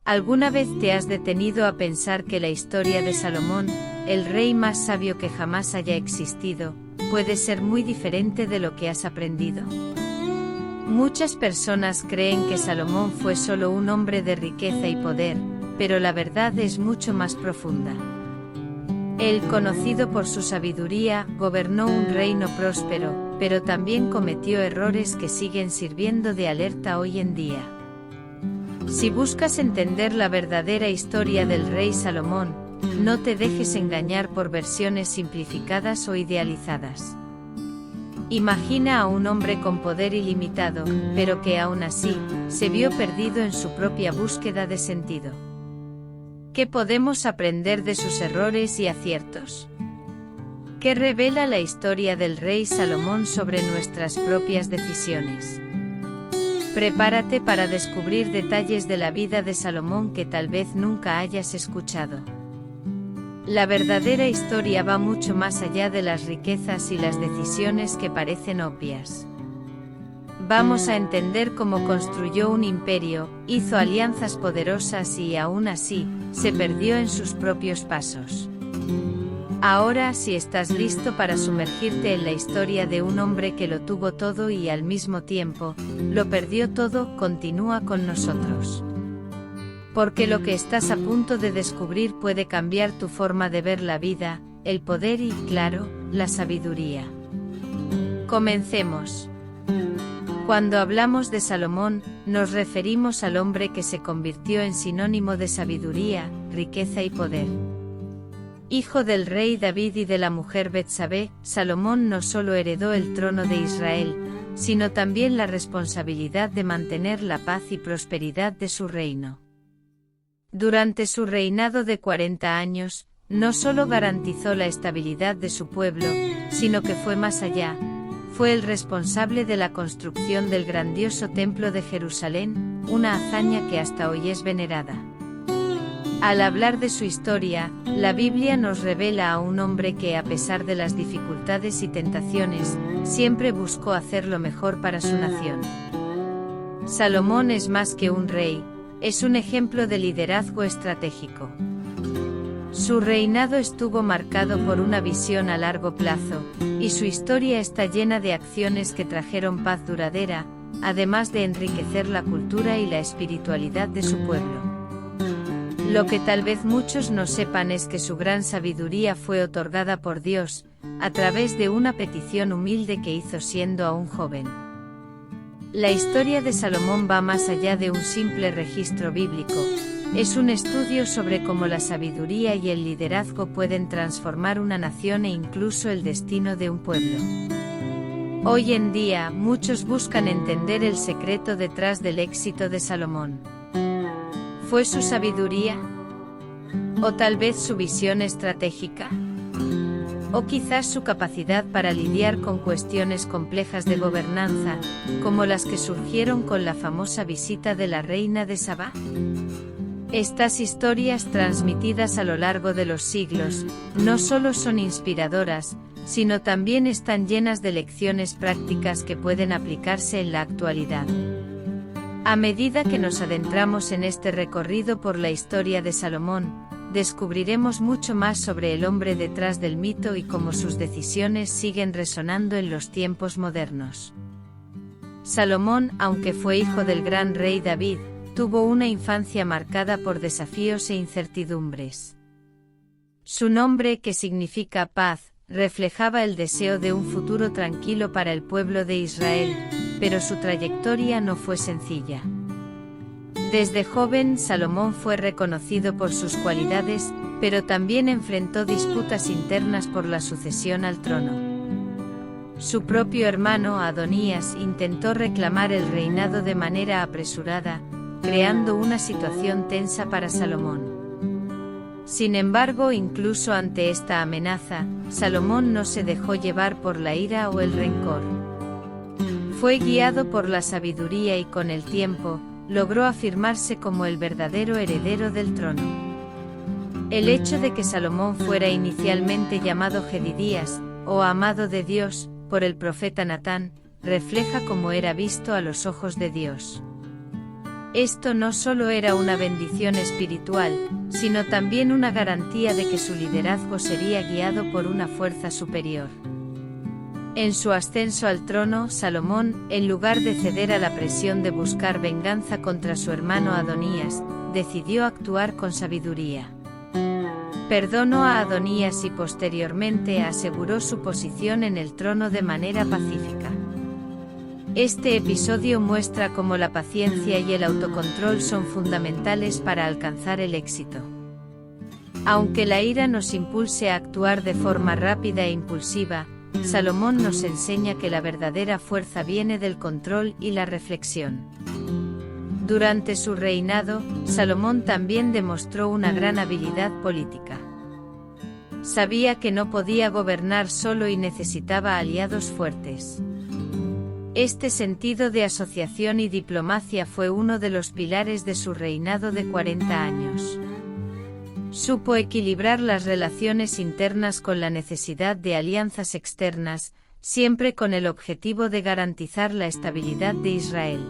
¿Alguna vez te has detenido a pensar que la historia de Salomón, el rey más sabio que jamás haya existido, puede ser muy diferente de lo que has aprendido? Muchas personas creen que Salomón fue solo un hombre de riqueza y poder, pero la verdad es mucho más profunda. Él, conocido por su sabiduría, gobernó un reino próspero, pero también cometió errores que siguen sirviendo de alerta hoy en día. Si buscas entender la verdadera historia del rey Salomón, no te dejes engañar por versiones simplificadas o idealizadas. Imagina a un hombre con poder ilimitado, pero que aún así, se vio perdido en su propia búsqueda de sentido. ¿Qué podemos aprender de sus errores y aciertos? ¿Qué revela la historia del rey Salomón sobre nuestras propias decisiones? Prepárate para descubrir detalles de la vida de Salomón que tal vez nunca hayas escuchado. La verdadera historia va mucho más allá de las riquezas y las decisiones que parecen obvias. Vamos a entender cómo construyó un imperio, hizo alianzas poderosas y aún así, se perdió en sus propios pasos. Ahora, si estás listo para sumergirte en la historia de un hombre que lo tuvo todo y al mismo tiempo, lo perdió todo, continúa con nosotros. Porque lo que estás a punto de descubrir puede cambiar tu forma de ver la vida, el poder y, claro, la sabiduría. Comencemos. Cuando hablamos de Salomón, nos referimos al hombre que se convirtió en sinónimo de sabiduría, riqueza y poder. Hijo del rey David y de la mujer Betsabé, Salomón no solo heredó el trono de Israel, sino también la responsabilidad de mantener la paz y prosperidad de su reino. Durante su reinado de 40 años, no solo garantizó la estabilidad de su pueblo, sino que fue más allá. Fue el responsable de la construcción del grandioso templo de Jerusalén, una hazaña que hasta hoy es venerada. Al hablar de su historia, la Biblia nos revela a un hombre que, a pesar de las dificultades y tentaciones, siempre buscó hacer lo mejor para su nación. Salomón es más que un rey, es un ejemplo de liderazgo estratégico. Su reinado estuvo marcado por una visión a largo plazo, y su historia está llena de acciones que trajeron paz duradera, además de enriquecer la cultura y la espiritualidad de su pueblo. Lo que tal vez muchos no sepan es que su gran sabiduría fue otorgada por Dios, a través de una petición humilde que hizo siendo aún joven. La historia de Salomón va más allá de un simple registro bíblico. Es un estudio sobre cómo la sabiduría y el liderazgo pueden transformar una nación e incluso el destino de un pueblo. Hoy en día, muchos buscan entender el secreto detrás del éxito de Salomón. ¿Fue su sabiduría? ¿O tal vez su visión estratégica? ¿O quizás su capacidad para lidiar con cuestiones complejas de gobernanza, como las que surgieron con la famosa visita de la reina de Sabá? Estas historias transmitidas a lo largo de los siglos, no solo son inspiradoras, sino también están llenas de lecciones prácticas que pueden aplicarse en la actualidad. A medida que nos adentramos en este recorrido por la historia de Salomón, descubriremos mucho más sobre el hombre detrás del mito y cómo sus decisiones siguen resonando en los tiempos modernos. Salomón, aunque fue hijo del gran rey David, tuvo una infancia marcada por desafíos e incertidumbres. Su nombre, que significa paz, reflejaba el deseo de un futuro tranquilo para el pueblo de Israel, pero su trayectoria no fue sencilla. Desde joven, Salomón fue reconocido por sus cualidades, pero también enfrentó disputas internas por la sucesión al trono. Su propio hermano Adonías intentó reclamar el reinado de manera apresurada, creando una situación tensa para Salomón. Sin embargo, incluso ante esta amenaza, Salomón no se dejó llevar por la ira o el rencor. Fue guiado por la sabiduría y con el tiempo, logró afirmarse como el verdadero heredero del trono. El hecho de que Salomón fuera inicialmente llamado Jedidías, o amado de Dios, por el profeta Natán, refleja cómo era visto a los ojos de Dios. Esto no solo era una bendición espiritual, sino también una garantía de que su liderazgo sería guiado por una fuerza superior. En su ascenso al trono, Salomón, en lugar de ceder a la presión de buscar venganza contra su hermano Adonías, decidió actuar con sabiduría. Perdonó a Adonías y posteriormente aseguró su posición en el trono de manera pacífica. Este episodio muestra cómo la paciencia y el autocontrol son fundamentales para alcanzar el éxito. Aunque la ira nos impulse a actuar de forma rápida e impulsiva, Salomón nos enseña que la verdadera fuerza viene del control y la reflexión. Durante su reinado, Salomón también demostró una gran habilidad política. Sabía que no podía gobernar solo y necesitaba aliados fuertes. Este sentido de asociación y diplomacia fue uno de los pilares de su reinado de 40 años. Supo equilibrar las relaciones internas con la necesidad de alianzas externas, siempre con el objetivo de garantizar la estabilidad de Israel.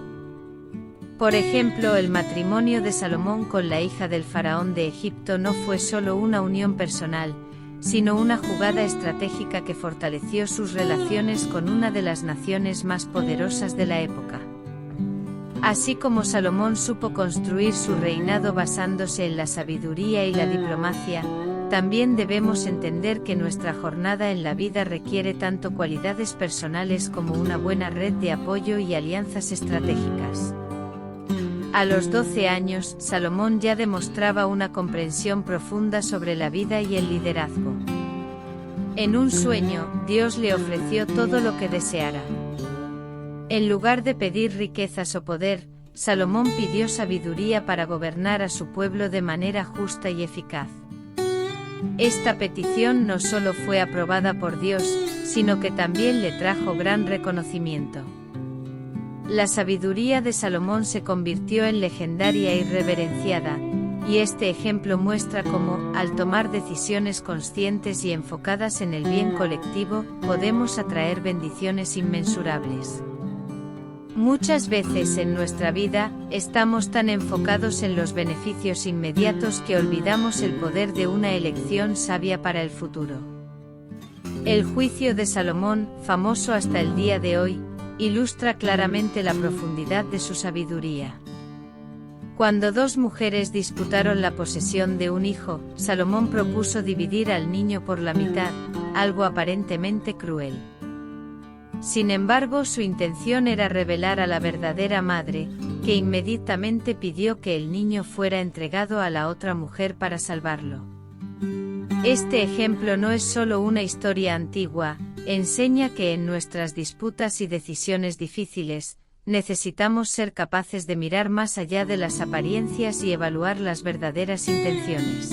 Por ejemplo, el matrimonio de Salomón con la hija del faraón de Egipto no fue solo una unión personal, sino una jugada estratégica que fortaleció sus relaciones con una de las naciones más poderosas de la época. Así como Salomón supo construir su reinado basándose en la sabiduría y la diplomacia, también debemos entender que nuestra jornada en la vida requiere tanto cualidades personales como una buena red de apoyo y alianzas estratégicas. A los 12 años, Salomón ya demostraba una comprensión profunda sobre la vida y el liderazgo. En un sueño, Dios le ofreció todo lo que deseara. En lugar de pedir riquezas o poder, Salomón pidió sabiduría para gobernar a su pueblo de manera justa y eficaz. Esta petición no solo fue aprobada por Dios, sino que también le trajo gran reconocimiento. La sabiduría de Salomón se convirtió en legendaria y reverenciada, y este ejemplo muestra cómo, al tomar decisiones conscientes y enfocadas en el bien colectivo, podemos atraer bendiciones inmensurables. Muchas veces en nuestra vida, estamos tan enfocados en los beneficios inmediatos que olvidamos el poder de una elección sabia para el futuro. El juicio de Salomón, famoso hasta el día de hoy, ilustra claramente la profundidad de su sabiduría. Cuando dos mujeres disputaron la posesión de un hijo, Salomón propuso dividir al niño por la mitad, algo aparentemente cruel. Sin embargo, su intención era revelar a la verdadera madre, que inmediatamente pidió que el niño fuera entregado a la otra mujer para salvarlo. Este ejemplo no es solo una historia antigua, enseña que en nuestras disputas y decisiones difíciles, necesitamos ser capaces de mirar más allá de las apariencias y evaluar las verdaderas intenciones.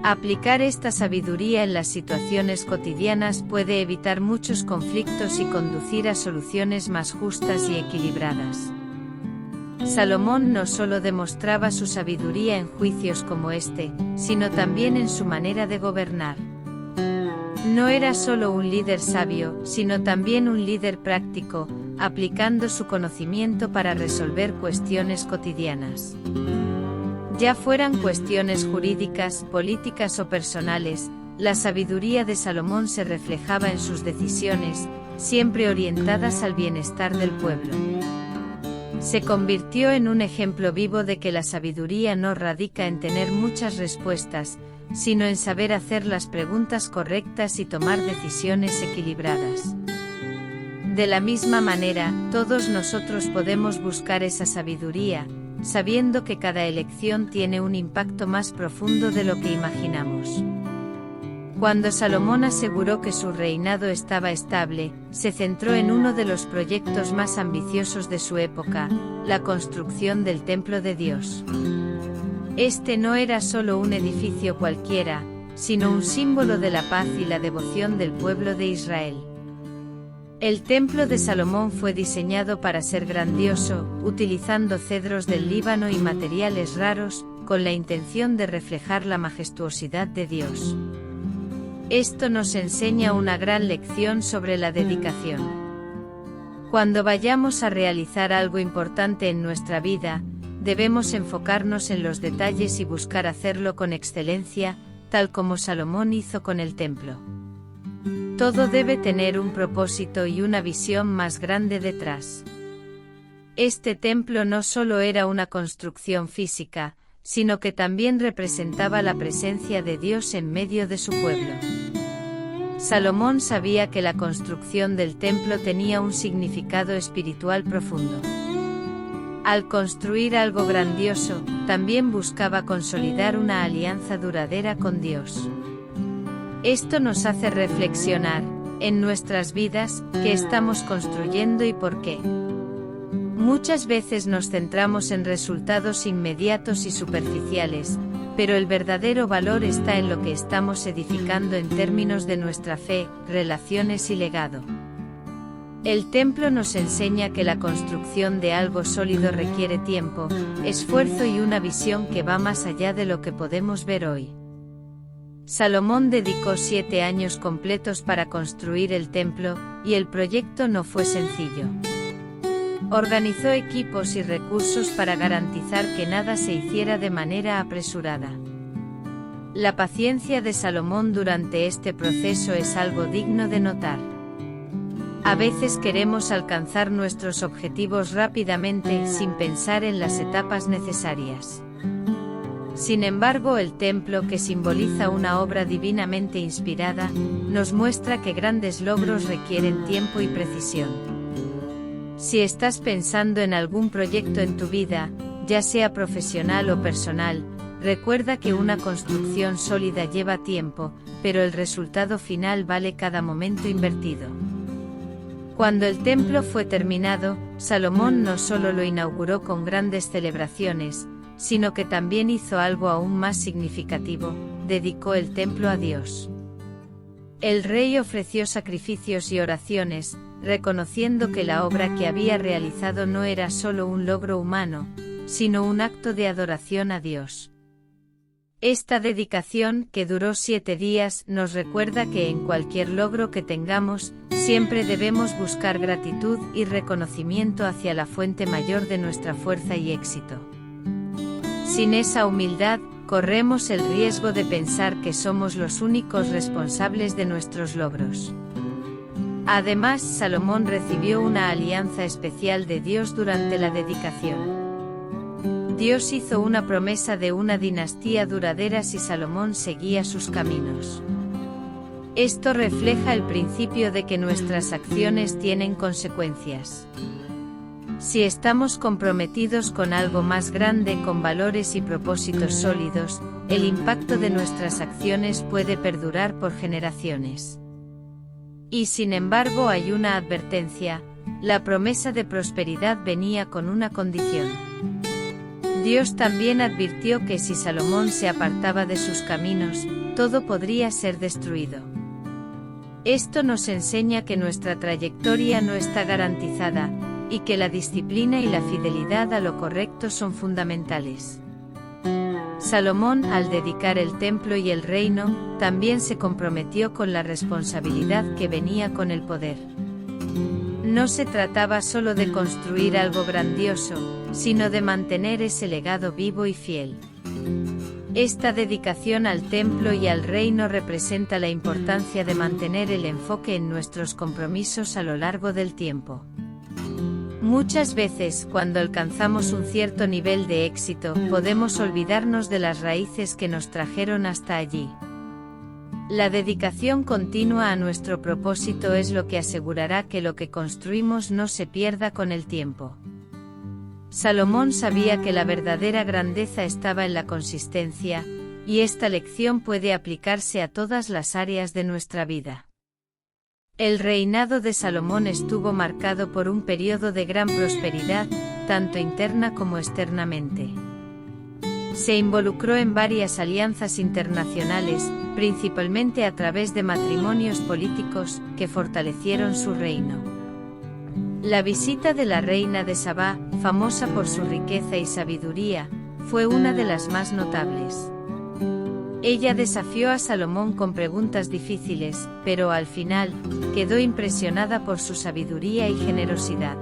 Aplicar esta sabiduría en las situaciones cotidianas puede evitar muchos conflictos y conducir a soluciones más justas y equilibradas. Salomón no solo demostraba su sabiduría en juicios como este, sino también en su manera de gobernar. No era solo un líder sabio, sino también un líder práctico, aplicando su conocimiento para resolver cuestiones cotidianas. Ya fueran cuestiones jurídicas, políticas o personales, la sabiduría de Salomón se reflejaba en sus decisiones, siempre orientadas al bienestar del pueblo. Se convirtió en un ejemplo vivo de que la sabiduría no radica en tener muchas respuestas, sino en saber hacer las preguntas correctas y tomar decisiones equilibradas. De la misma manera, todos nosotros podemos buscar esa sabiduría, sabiendo que cada elección tiene un impacto más profundo de lo que imaginamos. Cuando Salomón aseguró que su reinado estaba estable, se centró en uno de los proyectos más ambiciosos de su época, la construcción del Templo de Dios. Este no era solo un edificio cualquiera, sino un símbolo de la paz y la devoción del pueblo de Israel. El Templo de Salomón fue diseñado para ser grandioso, utilizando cedros del Líbano y materiales raros, con la intención de reflejar la majestuosidad de Dios. Esto nos enseña una gran lección sobre la dedicación. Cuando vayamos a realizar algo importante en nuestra vida, debemos enfocarnos en los detalles y buscar hacerlo con excelencia, tal como Salomón hizo con el templo. Todo debe tener un propósito y una visión más grande detrás. Este templo no solo era una construcción física, sino que también representaba la presencia de Dios en medio de su pueblo. Salomón sabía que la construcción del templo tenía un significado espiritual profundo. Al construir algo grandioso, también buscaba consolidar una alianza duradera con Dios. Esto nos hace reflexionar, en nuestras vidas, qué estamos construyendo y por qué. Muchas veces nos centramos en resultados inmediatos y superficiales, pero el verdadero valor está en lo que estamos edificando en términos de nuestra fe, relaciones y legado. El templo nos enseña que la construcción de algo sólido requiere tiempo, esfuerzo y una visión que va más allá de lo que podemos ver hoy. Salomón dedicó 7 años completos para construir el templo, y el proyecto no fue sencillo. Organizó equipos y recursos para garantizar que nada se hiciera de manera apresurada. La paciencia de Salomón durante este proceso es algo digno de notar. A veces queremos alcanzar nuestros objetivos rápidamente sin pensar en las etapas necesarias. Sin embargo, el templo, que simboliza una obra divinamente inspirada, nos muestra que grandes logros requieren tiempo y precisión. Si estás pensando en algún proyecto en tu vida, ya sea profesional o personal, recuerda que una construcción sólida lleva tiempo, pero el resultado final vale cada momento invertido. Cuando el templo fue terminado, Salomón no solo lo inauguró con grandes celebraciones, sino que también hizo algo aún más significativo: dedicó el templo a Dios. El rey ofreció sacrificios y oraciones, reconociendo que la obra que había realizado no era solo un logro humano, sino un acto de adoración a Dios. Esta dedicación, que duró 7 días, nos recuerda que en cualquier logro que tengamos, siempre debemos buscar gratitud y reconocimiento hacia la fuente mayor de nuestra fuerza y éxito. Sin esa humildad, corremos el riesgo de pensar que somos los únicos responsables de nuestros logros. Además, Salomón recibió una alianza especial de Dios durante la dedicación. Dios hizo una promesa de una dinastía duradera si Salomón seguía sus caminos. Esto refleja el principio de que nuestras acciones tienen consecuencias. Si estamos comprometidos con algo más grande, con valores y propósitos sólidos, el impacto de nuestras acciones puede perdurar por generaciones. Y sin embargo, hay una advertencia: la promesa de prosperidad venía con una condición. Dios también advirtió que si Salomón se apartaba de sus caminos, todo podría ser destruido. Esto nos enseña que nuestra trayectoria no está garantizada, y que la disciplina y la fidelidad a lo correcto son fundamentales. Salomón, al dedicar el templo y el reino, también se comprometió con la responsabilidad que venía con el poder. No se trataba solo de construir algo grandioso, sino de mantener ese legado vivo y fiel. Esta dedicación al templo y al reino representa la importancia de mantener el enfoque en nuestros compromisos a lo largo del tiempo. Muchas veces, cuando alcanzamos un cierto nivel de éxito, podemos olvidarnos de las raíces que nos trajeron hasta allí. La dedicación continua a nuestro propósito es lo que asegurará que lo que construimos no se pierda con el tiempo. Salomón sabía que la verdadera grandeza estaba en la consistencia, y esta lección puede aplicarse a todas las áreas de nuestra vida. El reinado de Salomón estuvo marcado por un periodo de gran prosperidad, tanto interna como externamente. Se involucró en varias alianzas internacionales, principalmente a través de matrimonios políticos, que fortalecieron su reino. La visita de la reina de Sabá, famosa por su riqueza y sabiduría, fue una de las más notables. Ella desafió a Salomón con preguntas difíciles, pero al final, quedó impresionada por su sabiduría y generosidad.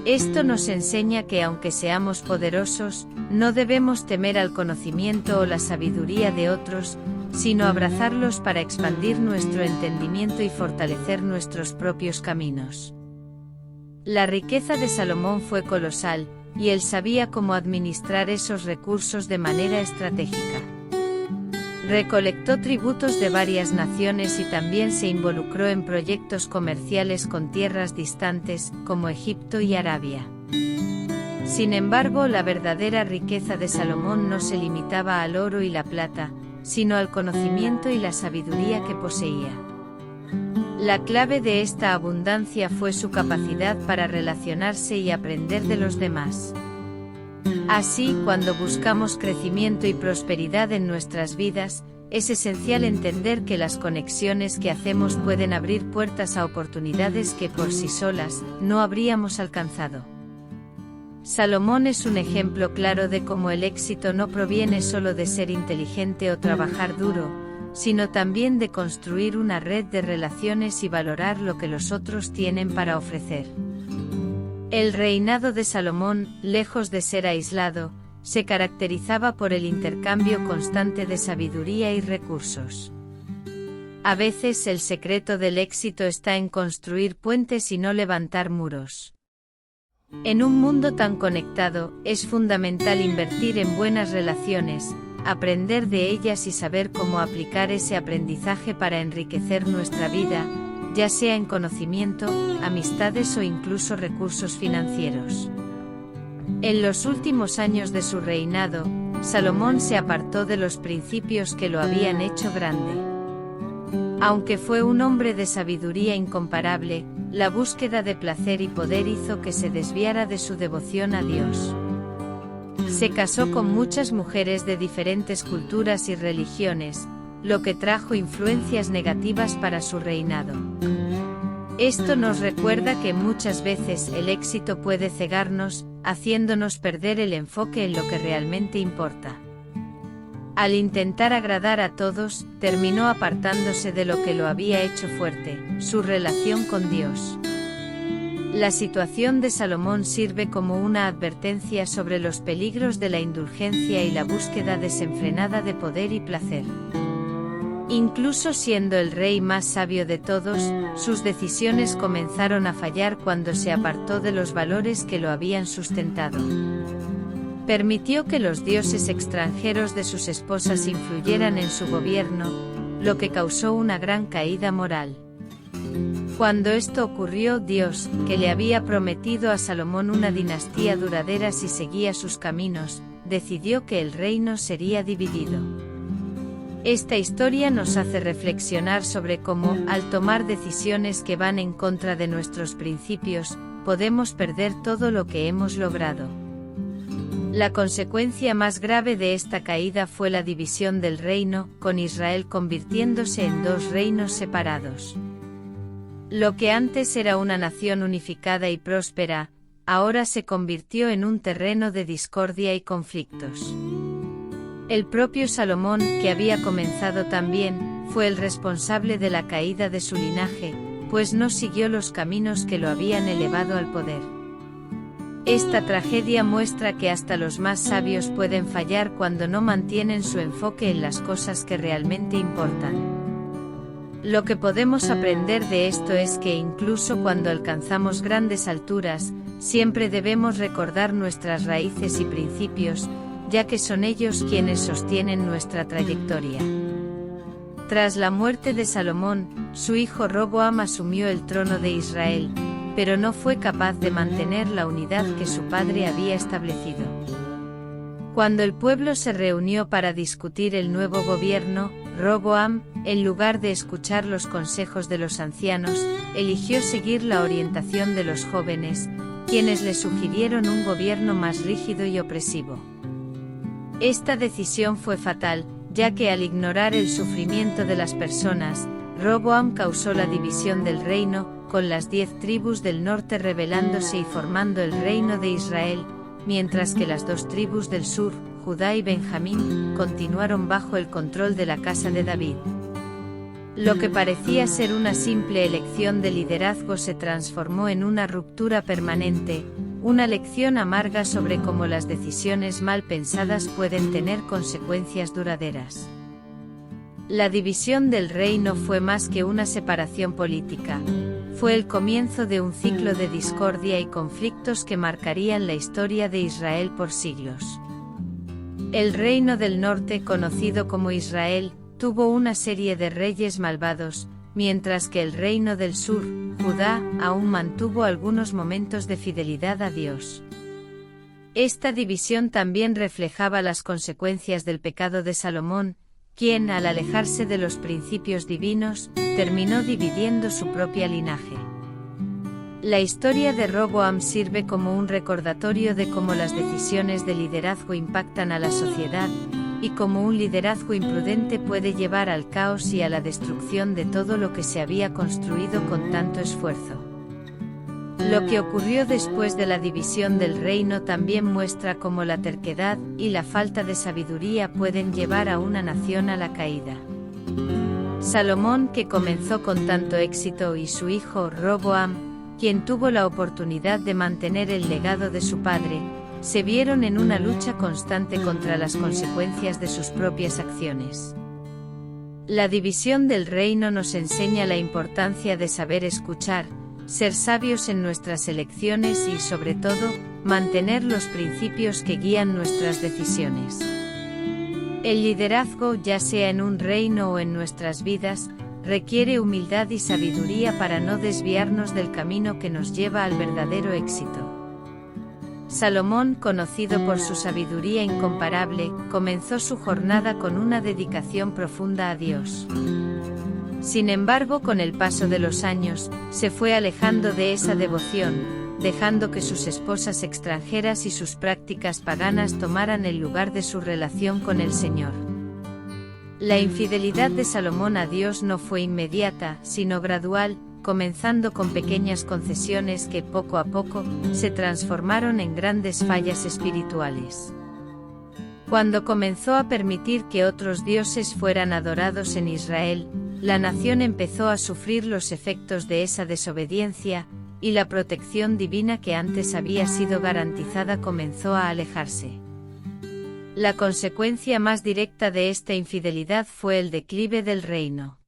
Esto nos enseña que aunque seamos poderosos, no debemos temer al conocimiento o la sabiduría de otros, sino abrazarlos para expandir nuestro entendimiento y fortalecer nuestros propios caminos. La riqueza de Salomón fue colosal, y él sabía cómo administrar esos recursos de manera estratégica. Recolectó tributos de varias naciones y también se involucró en proyectos comerciales con tierras distantes, como Egipto y Arabia. Sin embargo, la verdadera riqueza de Salomón no se limitaba al oro y la plata, sino al conocimiento y la sabiduría que poseía. La clave de esta abundancia fue su capacidad para relacionarse y aprender de los demás. Así, cuando buscamos crecimiento y prosperidad en nuestras vidas, es esencial entender que las conexiones que hacemos pueden abrir puertas a oportunidades que por sí solas no habríamos alcanzado. Salomón es un ejemplo claro de cómo el éxito no proviene solo de ser inteligente o trabajar duro, sino también de construir una red de relaciones y valorar lo que los otros tienen para ofrecer. El reinado de Salomón, lejos de ser aislado, se caracterizaba por el intercambio constante de sabiduría y recursos. A veces el secreto del éxito está en construir puentes y no levantar muros. En un mundo tan conectado, es fundamental invertir en buenas relaciones, aprender de ellas y saber cómo aplicar ese aprendizaje para enriquecer nuestra vida, ya sea en conocimiento, amistades o incluso recursos financieros. En los últimos años de su reinado, Salomón se apartó de los principios que lo habían hecho grande. Aunque fue un hombre de sabiduría incomparable, la búsqueda de placer y poder hizo que se desviara de su devoción a Dios. Se casó con muchas mujeres de diferentes culturas y religiones, lo que trajo influencias negativas para su reinado. Esto nos recuerda que muchas veces el éxito puede cegarnos, haciéndonos perder el enfoque en lo que realmente importa. Al intentar agradar a todos, terminó apartándose de lo que lo había hecho fuerte, su relación con Dios. La situación de Salomón sirve como una advertencia sobre los peligros de la indulgencia y la búsqueda desenfrenada de poder y placer. Incluso siendo el rey más sabio de todos, sus decisiones comenzaron a fallar cuando se apartó de los valores que lo habían sustentado. Permitió que los dioses extranjeros de sus esposas influyeran en su gobierno, lo que causó una gran caída moral. Cuando esto ocurrió, Dios, que le había prometido a Salomón una dinastía duradera si seguía sus caminos, decidió que el reino sería dividido. Esta historia nos hace reflexionar sobre cómo, al tomar decisiones que van en contra de nuestros principios, podemos perder todo lo que hemos logrado. La consecuencia más grave de esta caída fue la división del reino, con Israel convirtiéndose en dos reinos separados. Lo que antes era una nación unificada y próspera, ahora se convirtió en un terreno de discordia y conflictos. El propio Salomón, que había comenzado tan bien, fue el responsable de la caída de su linaje, pues no siguió los caminos que lo habían elevado al poder. Esta tragedia muestra que hasta los más sabios pueden fallar cuando no mantienen su enfoque en las cosas que realmente importan. Lo que podemos aprender de esto es que incluso cuando alcanzamos grandes alturas, siempre debemos recordar nuestras raíces y principios, ya que son ellos quienes sostienen nuestra trayectoria. Tras la muerte de Salomón, su hijo Roboam asumió el trono de Israel, pero no fue capaz de mantener la unidad que su padre había establecido. Cuando el pueblo se reunió para discutir el nuevo gobierno, Roboam, en lugar de escuchar los consejos de los ancianos, eligió seguir la orientación de los jóvenes, quienes le sugirieron un gobierno más rígido y opresivo. Esta decisión fue fatal, ya que al ignorar el sufrimiento de las personas, Roboam causó la división del reino, con las 10 tribus del norte rebelándose y formando el reino de Israel, mientras que las 2 tribus del sur, Judá y Benjamín, continuaron bajo el control de la casa de David. Lo que parecía ser una simple elección de liderazgo se transformó en una ruptura permanente, una lección amarga sobre cómo las decisiones mal pensadas pueden tener consecuencias duraderas. La división del reino fue más que una separación política, fue el comienzo de un ciclo de discordia y conflictos que marcarían la historia de Israel por siglos. El reino del norte, conocido como Israel, tuvo una serie de reyes malvados, mientras que el reino del sur, Judá, aún mantuvo algunos momentos de fidelidad a Dios. Esta división también reflejaba las consecuencias del pecado de Salomón, quien, al alejarse de los principios divinos, terminó dividiendo su propia linaje. La historia de Roboam sirve como un recordatorio de cómo las decisiones de liderazgo impactan a la sociedad, y cómo un liderazgo imprudente puede llevar al caos y a la destrucción de todo lo que se había construido con tanto esfuerzo. Lo que ocurrió después de la división del reino también muestra cómo la terquedad y la falta de sabiduría pueden llevar a una nación a la caída. Salomón, que comenzó con tanto éxito, y su hijo Roboam, quien tuvo la oportunidad de mantener el legado de su padre, se vieron en una lucha constante contra las consecuencias de sus propias acciones. La división del reino nos enseña la importancia de saber escuchar, ser sabios en nuestras elecciones y, sobre todo, mantener los principios que guían nuestras decisiones. El liderazgo, ya sea en un reino o en nuestras vidas, requiere humildad y sabiduría para no desviarnos del camino que nos lleva al verdadero éxito. Salomón, conocido por su sabiduría incomparable, comenzó su jornada con una dedicación profunda a Dios. Sin embargo, con el paso de los años, se fue alejando de esa devoción, dejando que sus esposas extranjeras y sus prácticas paganas tomaran el lugar de su relación con el Señor. La infidelidad de Salomón a Dios no fue inmediata, sino gradual, comenzando con pequeñas concesiones que poco a poco se transformaron en grandes fallas espirituales. Cuando comenzó a permitir que otros dioses fueran adorados en Israel, la nación empezó a sufrir los efectos de esa desobediencia, y la protección divina que antes había sido garantizada comenzó a alejarse. La consecuencia más directa de esta infidelidad fue el declive del reino.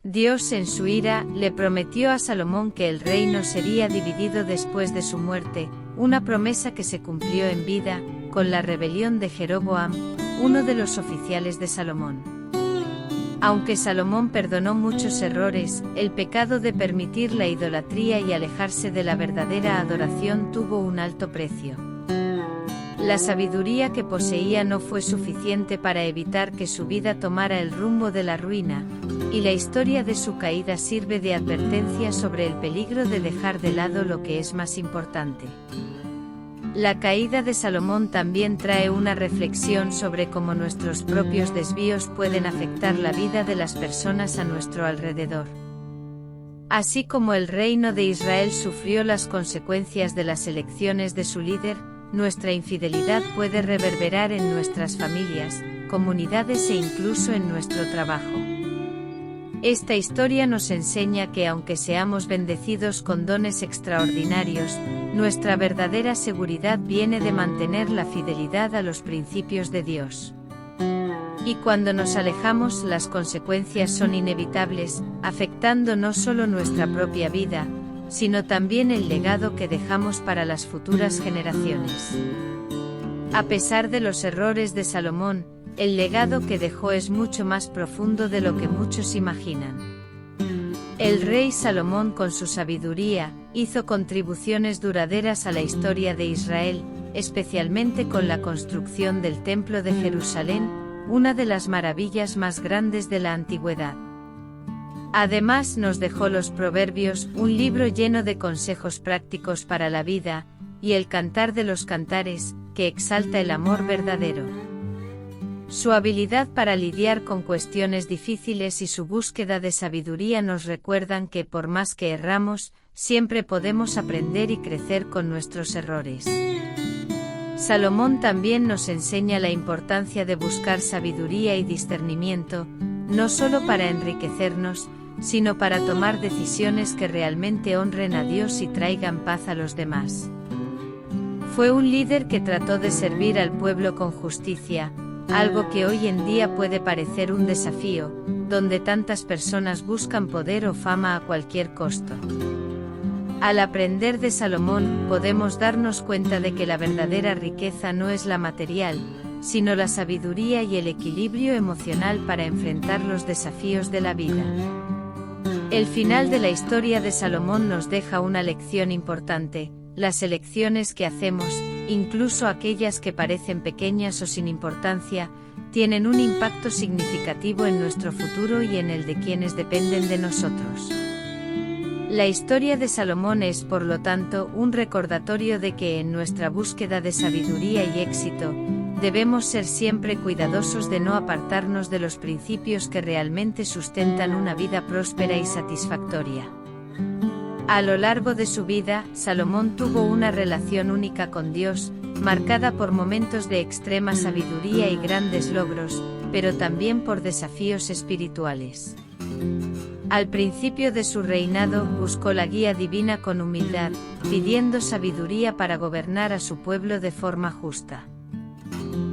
Dios, en su ira, le prometió a Salomón que el reino sería dividido después de su muerte, una promesa que se cumplió en vida, con la rebelión de Jeroboam, uno de los oficiales de Salomón. Aunque Salomón perdonó muchos errores, el pecado de permitir la idolatría y alejarse de la verdadera adoración tuvo un alto precio. La sabiduría que poseía no fue suficiente para evitar que su vida tomara el rumbo de la ruina, y la historia de su caída sirve de advertencia sobre el peligro de dejar de lado lo que es más importante. La caída de Salomón también trae una reflexión sobre cómo nuestros propios desvíos pueden afectar la vida de las personas a nuestro alrededor. Así como el reino de Israel sufrió las consecuencias de las elecciones de su líder, nuestra infidelidad puede reverberar en nuestras familias, comunidades e incluso en nuestro trabajo. Esta historia nos enseña que aunque seamos bendecidos con dones extraordinarios, nuestra verdadera seguridad viene de mantener la fidelidad a los principios de Dios. Y cuando nos alejamos, las consecuencias son inevitables, afectando no solo nuestra propia vida, sino también el legado que dejamos para las futuras generaciones. A pesar de los errores de Salomón, el legado que dejó es mucho más profundo de lo que muchos imaginan. El rey Salomón, con su sabiduría, hizo contribuciones duraderas a la historia de Israel, especialmente con la construcción del Templo de Jerusalén, una de las maravillas más grandes de la antigüedad. Además, nos dejó los Proverbios, un libro lleno de consejos prácticos para la vida, y el Cantar de los Cantares, que exalta el amor verdadero. Su habilidad para lidiar con cuestiones difíciles y su búsqueda de sabiduría nos recuerdan que por más que erramos, siempre podemos aprender y crecer con nuestros errores. Salomón también nos enseña la importancia de buscar sabiduría y discernimiento, no solo para enriquecernos, sino para tomar decisiones que realmente honren a Dios y traigan paz a los demás. Fue un líder que trató de servir al pueblo con justicia, algo que hoy en día puede parecer un desafío, donde tantas personas buscan poder o fama a cualquier costo. Al aprender de Salomón, podemos darnos cuenta de que la verdadera riqueza no es la material, sino la sabiduría y el equilibrio emocional para enfrentar los desafíos de la vida. El final de la historia de Salomón nos deja una lección importante: las elecciones que hacemos, incluso aquellas que parecen pequeñas o sin importancia, tienen un impacto significativo en nuestro futuro y en el de quienes dependen de nosotros. La historia de Salomón es, por lo tanto, un recordatorio de que en nuestra búsqueda de sabiduría y éxito, debemos ser siempre cuidadosos de no apartarnos de los principios que realmente sustentan una vida próspera y satisfactoria. A lo largo de su vida, Salomón tuvo una relación única con Dios, marcada por momentos de extrema sabiduría y grandes logros, pero también por desafíos espirituales. Al principio de su reinado, buscó la guía divina con humildad, pidiendo sabiduría para gobernar a su pueblo de forma justa.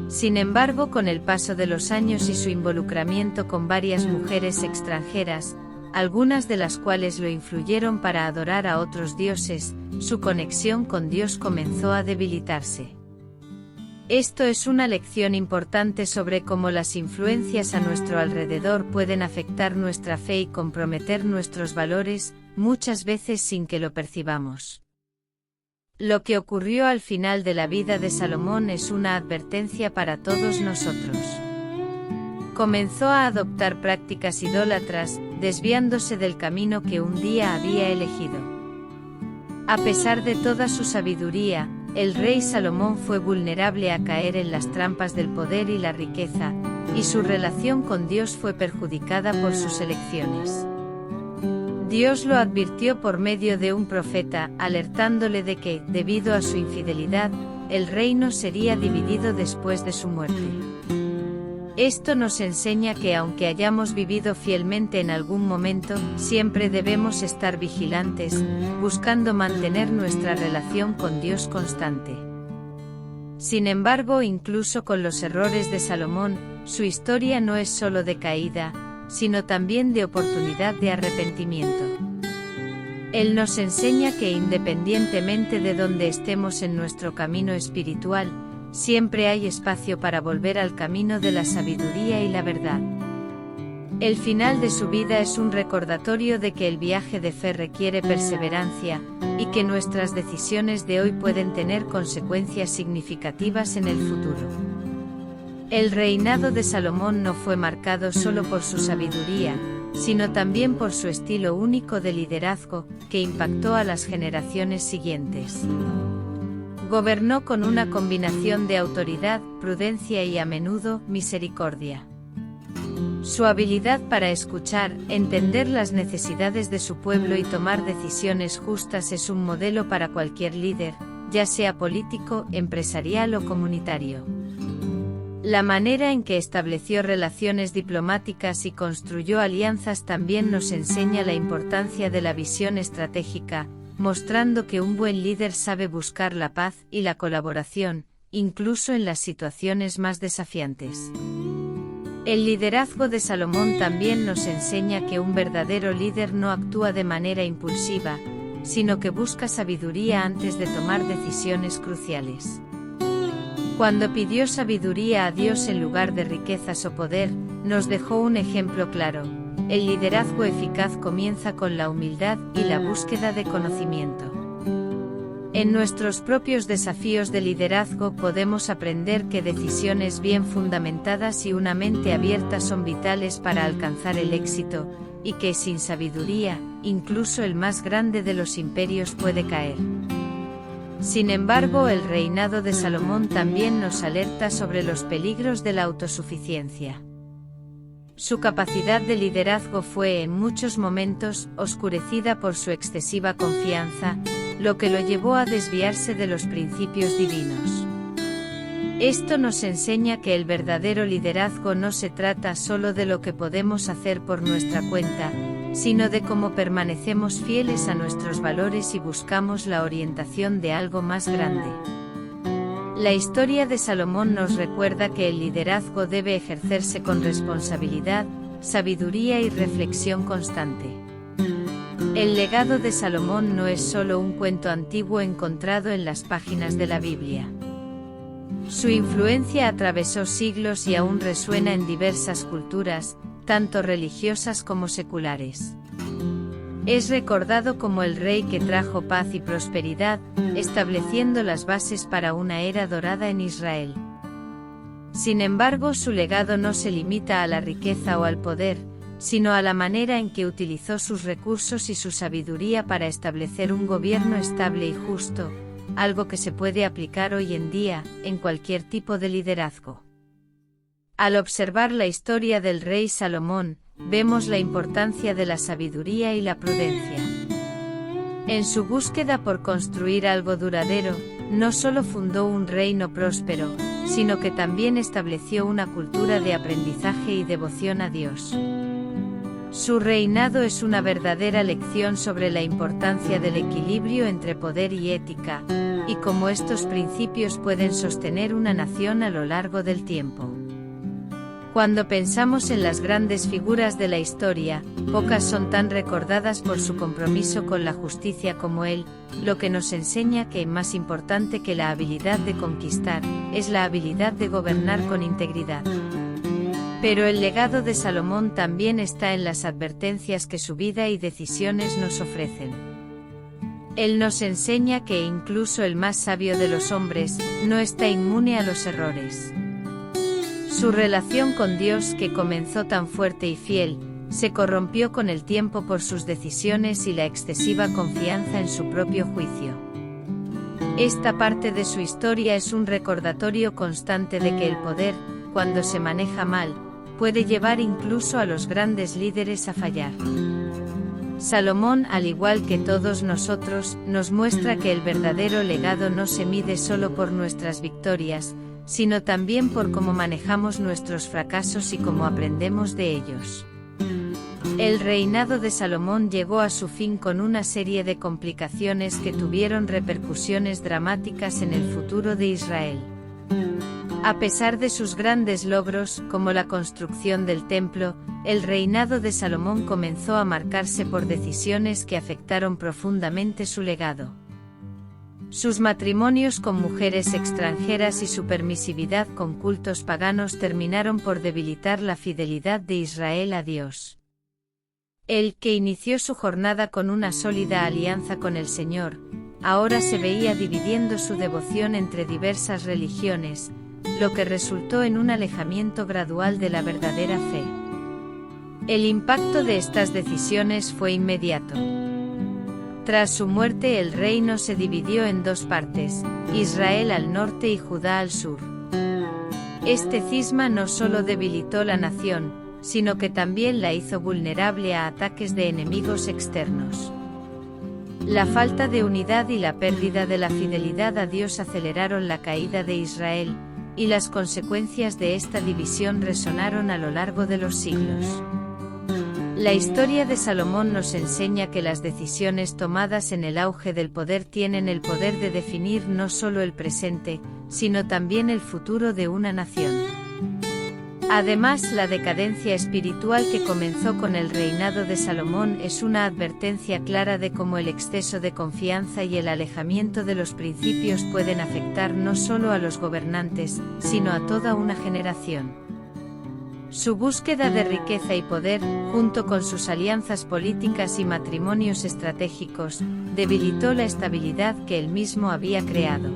Sin embargo, con el paso de los años y su involucramiento con varias mujeres extranjeras, algunas de las cuales lo influyeron para adorar a otros dioses, su conexión con Dios comenzó a debilitarse. Esto es una lección importante sobre cómo las influencias a nuestro alrededor pueden afectar nuestra fe y comprometer nuestros valores, muchas veces sin que lo percibamos. Lo que ocurrió al final de la vida de Salomón es una advertencia para todos nosotros. Comenzó a adoptar prácticas idólatras, desviándose del camino que un día había elegido. A pesar de toda su sabiduría, el rey Salomón fue vulnerable a caer en las trampas del poder y la riqueza, y su relación con Dios fue perjudicada por sus elecciones. Dios lo advirtió por medio de un profeta, alertándole de que, debido a su infidelidad, el reino sería dividido después de su muerte. Esto nos enseña que aunque hayamos vivido fielmente en algún momento, siempre debemos estar vigilantes, buscando mantener nuestra relación con Dios constante. Sin embargo, incluso con los errores de Salomón, su historia no es solo de caída, sino también de oportunidad de arrepentimiento. Él nos enseña que independientemente de dónde estemos en nuestro camino espiritual, siempre hay espacio para volver al camino de la sabiduría y la verdad. El final de su vida es un recordatorio de que el viaje de fe requiere perseverancia, y que nuestras decisiones de hoy pueden tener consecuencias significativas en el futuro. El reinado de Salomón no fue marcado solo por su sabiduría, sino también por su estilo único de liderazgo, que impactó a las generaciones siguientes. Gobernó con una combinación de autoridad, prudencia y a menudo, misericordia. Su habilidad para escuchar, entender las necesidades de su pueblo y tomar decisiones justas es un modelo para cualquier líder, ya sea político, empresarial o comunitario. La manera en que estableció relaciones diplomáticas y construyó alianzas también nos enseña la importancia de la visión estratégica, mostrando que un buen líder sabe buscar la paz y la colaboración, incluso en las situaciones más desafiantes. El liderazgo de Salomón también nos enseña que un verdadero líder no actúa de manera impulsiva, sino que busca sabiduría antes de tomar decisiones cruciales. Cuando pidió sabiduría a Dios en lugar de riquezas o poder, nos dejó un ejemplo claro: el liderazgo eficaz comienza con la humildad y la búsqueda de conocimiento. En nuestros propios desafíos de liderazgo podemos aprender que decisiones bien fundamentadas y una mente abierta son vitales para alcanzar el éxito, y que sin sabiduría, incluso el más grande de los imperios puede caer. Sin embargo, el reinado de Salomón también nos alerta sobre los peligros de la autosuficiencia. Su capacidad de liderazgo fue en muchos momentos oscurecida por su excesiva confianza, lo que lo llevó a desviarse de los principios divinos. Esto nos enseña que el verdadero liderazgo no se trata solo de lo que podemos hacer por nuestra cuenta, sino de cómo permanecemos fieles a nuestros valores y buscamos la orientación de algo más grande. La historia de Salomón nos recuerda que el liderazgo debe ejercerse con responsabilidad, sabiduría y reflexión constante. El legado de Salomón no es solo un cuento antiguo encontrado en las páginas de la Biblia. Su influencia atravesó siglos y aún resuena en diversas culturas, tanto religiosas como seculares. Es recordado como el rey que trajo paz y prosperidad, estableciendo las bases para una era dorada en Israel. Sin embargo, su legado no se limita a la riqueza o al poder, sino a la manera en que utilizó sus recursos y su sabiduría para establecer un gobierno estable y justo, algo que se puede aplicar hoy en día, en cualquier tipo de liderazgo. Al observar la historia del rey Salomón, vemos la importancia de la sabiduría y la prudencia. En su búsqueda por construir algo duradero, no solo fundó un reino próspero, sino que también estableció una cultura de aprendizaje y devoción a Dios. Su reinado es una verdadera lección sobre la importancia del equilibrio entre poder y ética, y cómo estos principios pueden sostener una nación a lo largo del tiempo. Cuando pensamos en las grandes figuras de la historia, pocas son tan recordadas por su compromiso con la justicia como él, lo que nos enseña que más importante que la habilidad de conquistar, es la habilidad de gobernar con integridad. Pero el legado de Salomón también está en las advertencias que su vida y decisiones nos ofrecen. Él nos enseña que incluso el más sabio de los hombres, no está inmune a los errores. Su relación con Dios, que comenzó tan fuerte y fiel, se corrompió con el tiempo por sus decisiones y la excesiva confianza en su propio juicio. Esta parte de su historia es un recordatorio constante de que el poder, cuando se maneja mal, puede llevar incluso a los grandes líderes a fallar. Salomón, al igual que todos nosotros, nos muestra que el verdadero legado no se mide solo por nuestras victorias, sino también por cómo manejamos nuestros fracasos y cómo aprendemos de ellos. El reinado de Salomón llegó a su fin con una serie de complicaciones que tuvieron repercusiones dramáticas en el futuro de Israel. A pesar de sus grandes logros, como la construcción del templo, el reinado de Salomón comenzó a marcarse por decisiones que afectaron profundamente su legado. Sus matrimonios con mujeres extranjeras y su permisividad con cultos paganos terminaron por debilitar la fidelidad de Israel a Dios. Él, que inició su jornada con una sólida alianza con el Señor, ahora se veía dividiendo su devoción entre diversas religiones, lo que resultó en un alejamiento gradual de la verdadera fe. El impacto de estas decisiones fue inmediato. Tras su muerte, el reino se dividió en dos partes, Israel al norte y Judá al sur. Este cisma no solo debilitó la nación, sino que también la hizo vulnerable a ataques de enemigos externos. La falta de unidad y la pérdida de la fidelidad a Dios aceleraron la caída de Israel, y las consecuencias de esta división resonaron a lo largo de los siglos. La historia de Salomón nos enseña que las decisiones tomadas en el auge del poder tienen el poder de definir no solo el presente, sino también el futuro de una nación. Además, la decadencia espiritual que comenzó con el reinado de Salomón es una advertencia clara de cómo el exceso de confianza y el alejamiento de los principios pueden afectar no solo a los gobernantes, sino a toda una generación. Su búsqueda de riqueza y poder, junto con sus alianzas políticas y matrimonios estratégicos, debilitó la estabilidad que él mismo había creado.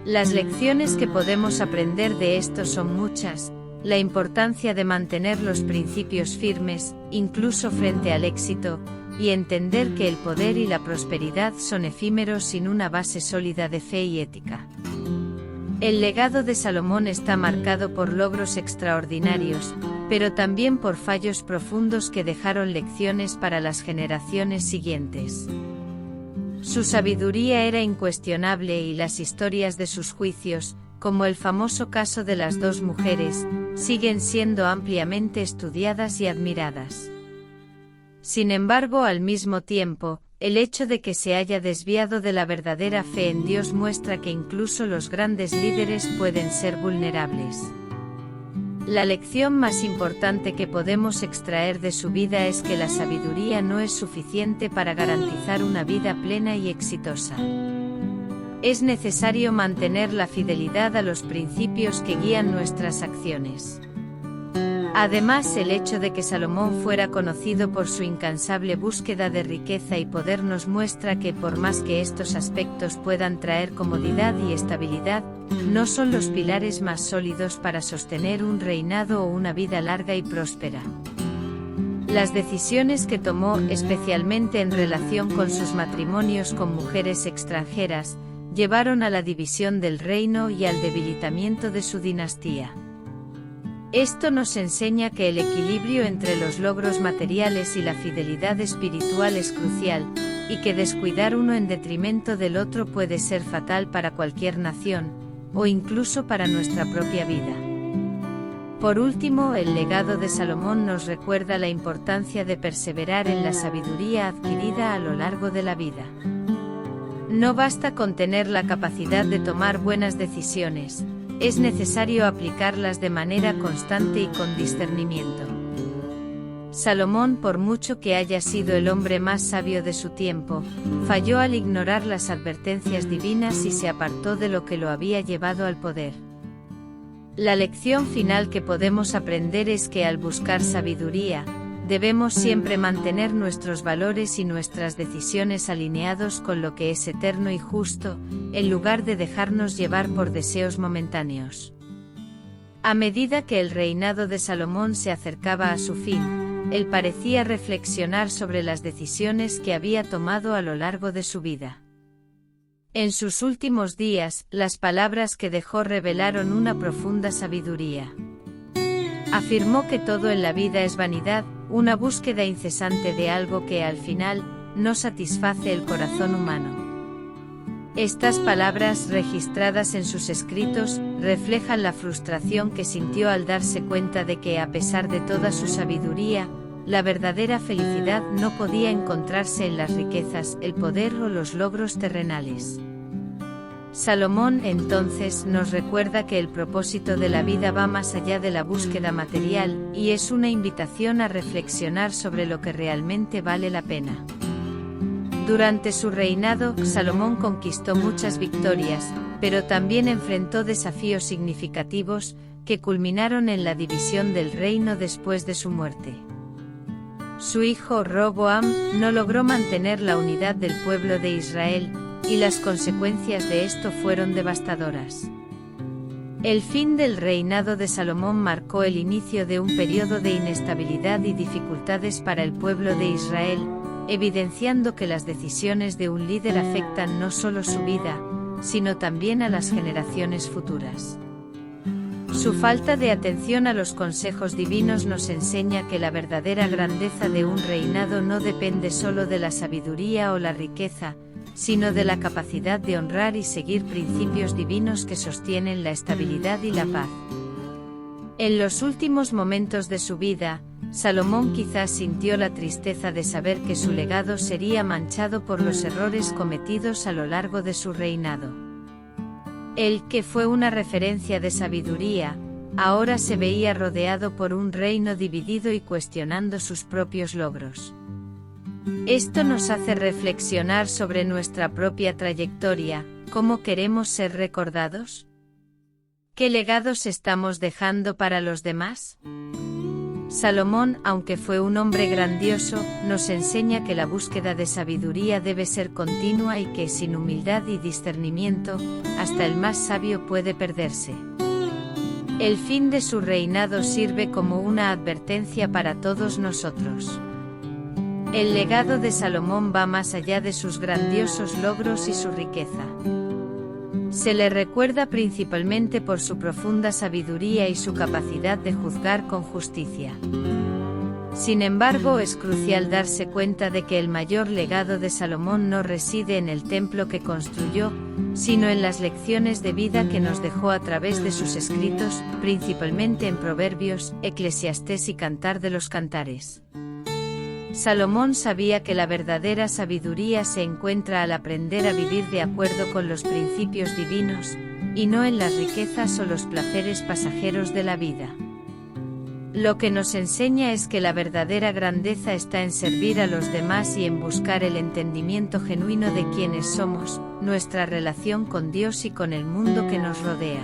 Las lecciones que podemos aprender de esto son muchas. La importancia de mantener los principios firmes, incluso frente al éxito, y entender que el poder y la prosperidad son efímeros sin una base sólida de fe y ética. El legado de Salomón está marcado por logros extraordinarios, pero también por fallos profundos que dejaron lecciones para las generaciones siguientes. Su sabiduría era incuestionable y las historias de sus juicios, como el famoso caso de las dos mujeres, siguen siendo ampliamente estudiadas y admiradas. Sin embargo, al mismo tiempo, el hecho de que se haya desviado de la verdadera fe en Dios muestra que incluso los grandes líderes pueden ser vulnerables. La lección más importante que podemos extraer de su vida es que la sabiduría no es suficiente para garantizar una vida plena y exitosa. Es necesario mantener la fidelidad a los principios que guían nuestras acciones. Además, el hecho de que Salomón fuera conocido por su incansable búsqueda de riqueza y poder nos muestra que por más que estos aspectos puedan traer comodidad y estabilidad, no son los pilares más sólidos para sostener un reinado o una vida larga y próspera. Las decisiones que tomó, especialmente en relación con sus matrimonios con mujeres extranjeras, llevaron a la división del reino y al debilitamiento de su dinastía. Esto nos enseña que el equilibrio entre los logros materiales y la fidelidad espiritual es crucial, y que descuidar uno en detrimento del otro puede ser fatal para cualquier nación, o incluso para nuestra propia vida. Por último, el legado de Salomón nos recuerda la importancia de perseverar en la sabiduría adquirida a lo largo de la vida. No basta con tener la capacidad de tomar buenas decisiones, es necesario aplicarlas de manera constante y con discernimiento. Salomón, por mucho que haya sido el hombre más sabio de su tiempo, falló al ignorar las advertencias divinas y se apartó de lo que lo había llevado al poder. La lección final que podemos aprender es que al buscar sabiduría, debemos siempre mantener nuestros valores y nuestras decisiones alineados con lo que es eterno y justo, en lugar de dejarnos llevar por deseos momentáneos. A medida que el reinado de Salomón se acercaba a su fin, él parecía reflexionar sobre las decisiones que había tomado a lo largo de su vida. En sus últimos días, las palabras que dejó revelaron una profunda sabiduría. Afirmó que todo en la vida es vanidad, una búsqueda incesante de algo que, al final, no satisface el corazón humano. Estas palabras, registradas en sus escritos, reflejan la frustración que sintió al darse cuenta de que, a pesar de toda su sabiduría, la verdadera felicidad no podía encontrarse en las riquezas, el poder o los logros terrenales. Salomón, entonces, nos recuerda que el propósito de la vida va más allá de la búsqueda material, y es una invitación a reflexionar sobre lo que realmente vale la pena. Durante su reinado, Salomón conquistó muchas victorias, pero también enfrentó desafíos significativos, que culminaron en la división del reino después de su muerte. Su hijo Roboam no logró mantener la unidad del pueblo de Israel, y las consecuencias de esto fueron devastadoras. El fin del reinado de Salomón marcó el inicio de un periodo de inestabilidad y dificultades para el pueblo de Israel, evidenciando que las decisiones de un líder afectan no solo su vida, sino también a las generaciones futuras. Su falta de atención a los consejos divinos nos enseña que la verdadera grandeza de un reinado no depende solo de la sabiduría o la riqueza, sino de la capacidad de honrar y seguir principios divinos que sostienen la estabilidad y la paz. En los últimos momentos de su vida, Salomón quizás sintió la tristeza de saber que su legado sería manchado por los errores cometidos a lo largo de su reinado. Él, que fue una referencia de sabiduría, ahora se veía rodeado por un reino dividido y cuestionando sus propios logros. Esto nos hace reflexionar sobre nuestra propia trayectoria, ¿cómo queremos ser recordados? ¿Qué legados estamos dejando para los demás? Salomón, aunque fue un hombre grandioso, nos enseña que la búsqueda de sabiduría debe ser continua y que, sin humildad y discernimiento, hasta el más sabio puede perderse. El fin de su reinado sirve como una advertencia para todos nosotros. El legado de Salomón va más allá de sus grandiosos logros y su riqueza. Se le recuerda principalmente por su profunda sabiduría y su capacidad de juzgar con justicia. Sin embargo, es crucial darse cuenta de que el mayor legado de Salomón no reside en el templo que construyó, sino en las lecciones de vida que nos dejó a través de sus escritos, principalmente en Proverbios, Eclesiastés y Cantar de los Cantares. Salomón sabía que la verdadera sabiduría se encuentra al aprender a vivir de acuerdo con los principios divinos, y no en las riquezas o los placeres pasajeros de la vida. Lo que nos enseña es que la verdadera grandeza está en servir a los demás y en buscar el entendimiento genuino de quiénes somos, nuestra relación con Dios y con el mundo que nos rodea.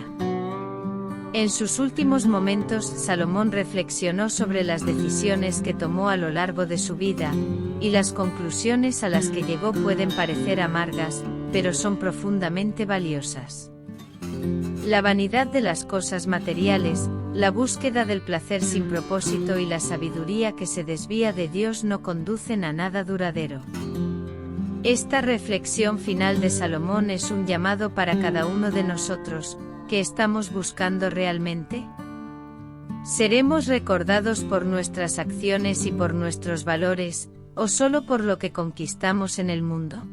En sus últimos momentos, Salomón reflexionó sobre las decisiones que tomó a lo largo de su vida, y las conclusiones a las que llegó pueden parecer amargas, pero son profundamente valiosas. La vanidad de las cosas materiales, la búsqueda del placer sin propósito y la sabiduría que se desvía de Dios no conducen a nada duradero. Esta reflexión final de Salomón es un llamado para cada uno de nosotros. ¿Qué estamos buscando realmente? ¿Seremos recordados por nuestras acciones y por nuestros valores, o solo por lo que conquistamos en el mundo?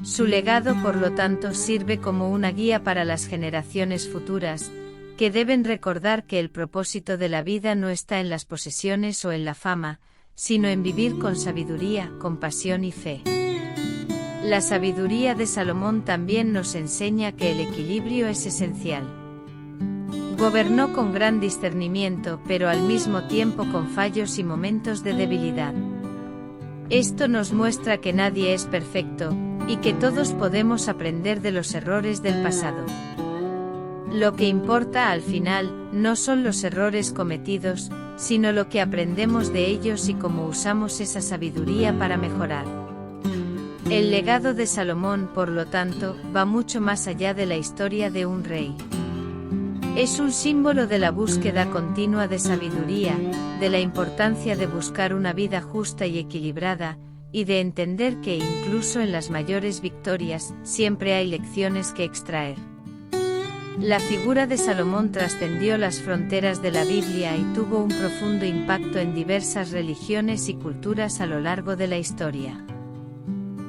Su legado, por lo tanto, sirve como una guía para las generaciones futuras, que deben recordar que el propósito de la vida no está en las posesiones o en la fama, sino en vivir con sabiduría, compasión y fe. La sabiduría de Salomón también nos enseña que el equilibrio es esencial. Gobernó con gran discernimiento, pero al mismo tiempo con fallos y momentos de debilidad. Esto nos muestra que nadie es perfecto, y que todos podemos aprender de los errores del pasado. Lo que importa al final, no son los errores cometidos, sino lo que aprendemos de ellos y cómo usamos esa sabiduría para mejorar. El legado de Salomón, por lo tanto, va mucho más allá de la historia de un rey. Es un símbolo de la búsqueda continua de sabiduría, de la importancia de buscar una vida justa y equilibrada, y de entender que incluso en las mayores victorias, siempre hay lecciones que extraer. La figura de Salomón trascendió las fronteras de la Biblia y tuvo un profundo impacto en diversas religiones y culturas a lo largo de la historia.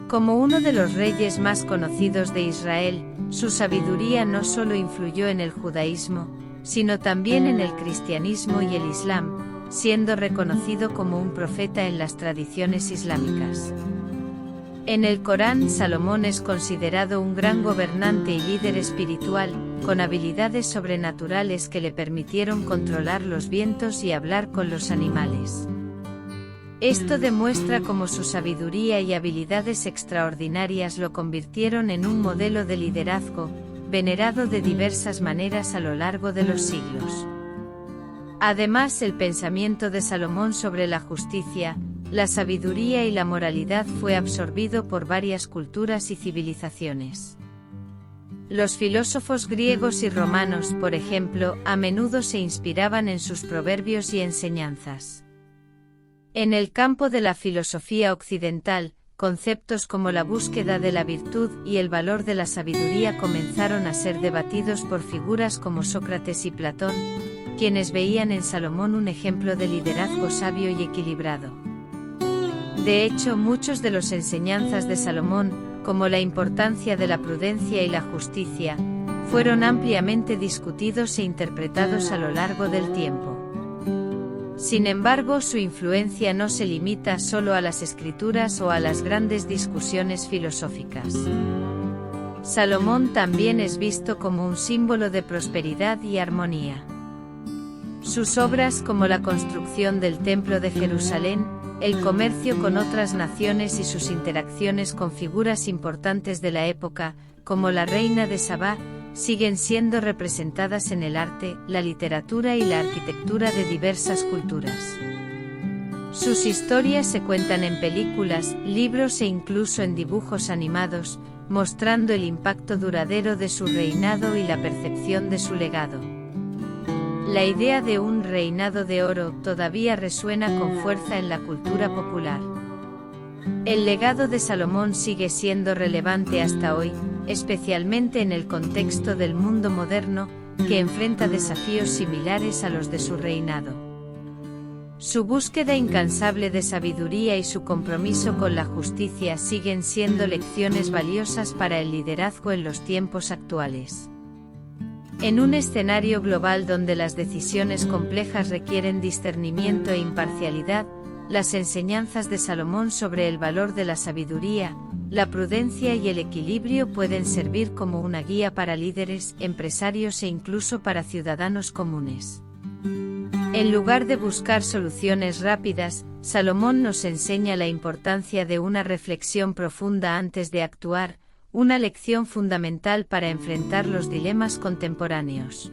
Como uno de los reyes más conocidos de Israel, su sabiduría no solo influyó en el judaísmo, sino también en el cristianismo y el islam, siendo reconocido como un profeta en las tradiciones islámicas. En el Corán, Salomón es considerado un gran gobernante y líder espiritual, con habilidades sobrenaturales que le permitieron controlar los vientos y hablar con los animales. Esto demuestra cómo su sabiduría y habilidades extraordinarias lo convirtieron en un modelo de liderazgo, venerado de diversas maneras a lo largo de los siglos. Además, el pensamiento de Salomón sobre la justicia, la sabiduría y la moralidad fue absorbido por varias culturas y civilizaciones. Los filósofos griegos y romanos, por ejemplo, a menudo se inspiraban en sus proverbios y enseñanzas. En el campo de la filosofía occidental, conceptos como la búsqueda de la virtud y el valor de la sabiduría comenzaron a ser debatidos por figuras como Sócrates y Platón, quienes veían en Salomón un ejemplo de liderazgo sabio y equilibrado. De hecho, muchos de las enseñanzas de Salomón, como la importancia de la prudencia y la justicia, fueron ampliamente discutidos e interpretados a lo largo del tiempo. Sin embargo, su influencia no se limita solo a las escrituras o a las grandes discusiones filosóficas. Salomón también es visto como un símbolo de prosperidad y armonía. Sus obras como la construcción del Templo de Jerusalén, el comercio con otras naciones y sus interacciones con figuras importantes de la época, como la reina de Sabá, siguen siendo representadas en el arte, la literatura y la arquitectura de diversas culturas. Sus historias se cuentan en películas, libros e incluso en dibujos animados, mostrando el impacto duradero de su reinado y la percepción de su legado. La idea de un reinado de oro todavía resuena con fuerza en la cultura popular. El legado de Salomón sigue siendo relevante hasta hoy, especialmente en el contexto del mundo moderno, que enfrenta desafíos similares a los de su reinado. Su búsqueda incansable de sabiduría y su compromiso con la justicia siguen siendo lecciones valiosas para el liderazgo en los tiempos actuales. En un escenario global donde las decisiones complejas requieren discernimiento e imparcialidad, las enseñanzas de Salomón sobre el valor de la sabiduría, la prudencia y el equilibrio pueden servir como una guía para líderes, empresarios e incluso para ciudadanos comunes. En lugar de buscar soluciones rápidas, Salomón nos enseña la importancia de una reflexión profunda antes de actuar, una lección fundamental para enfrentar los dilemas contemporáneos.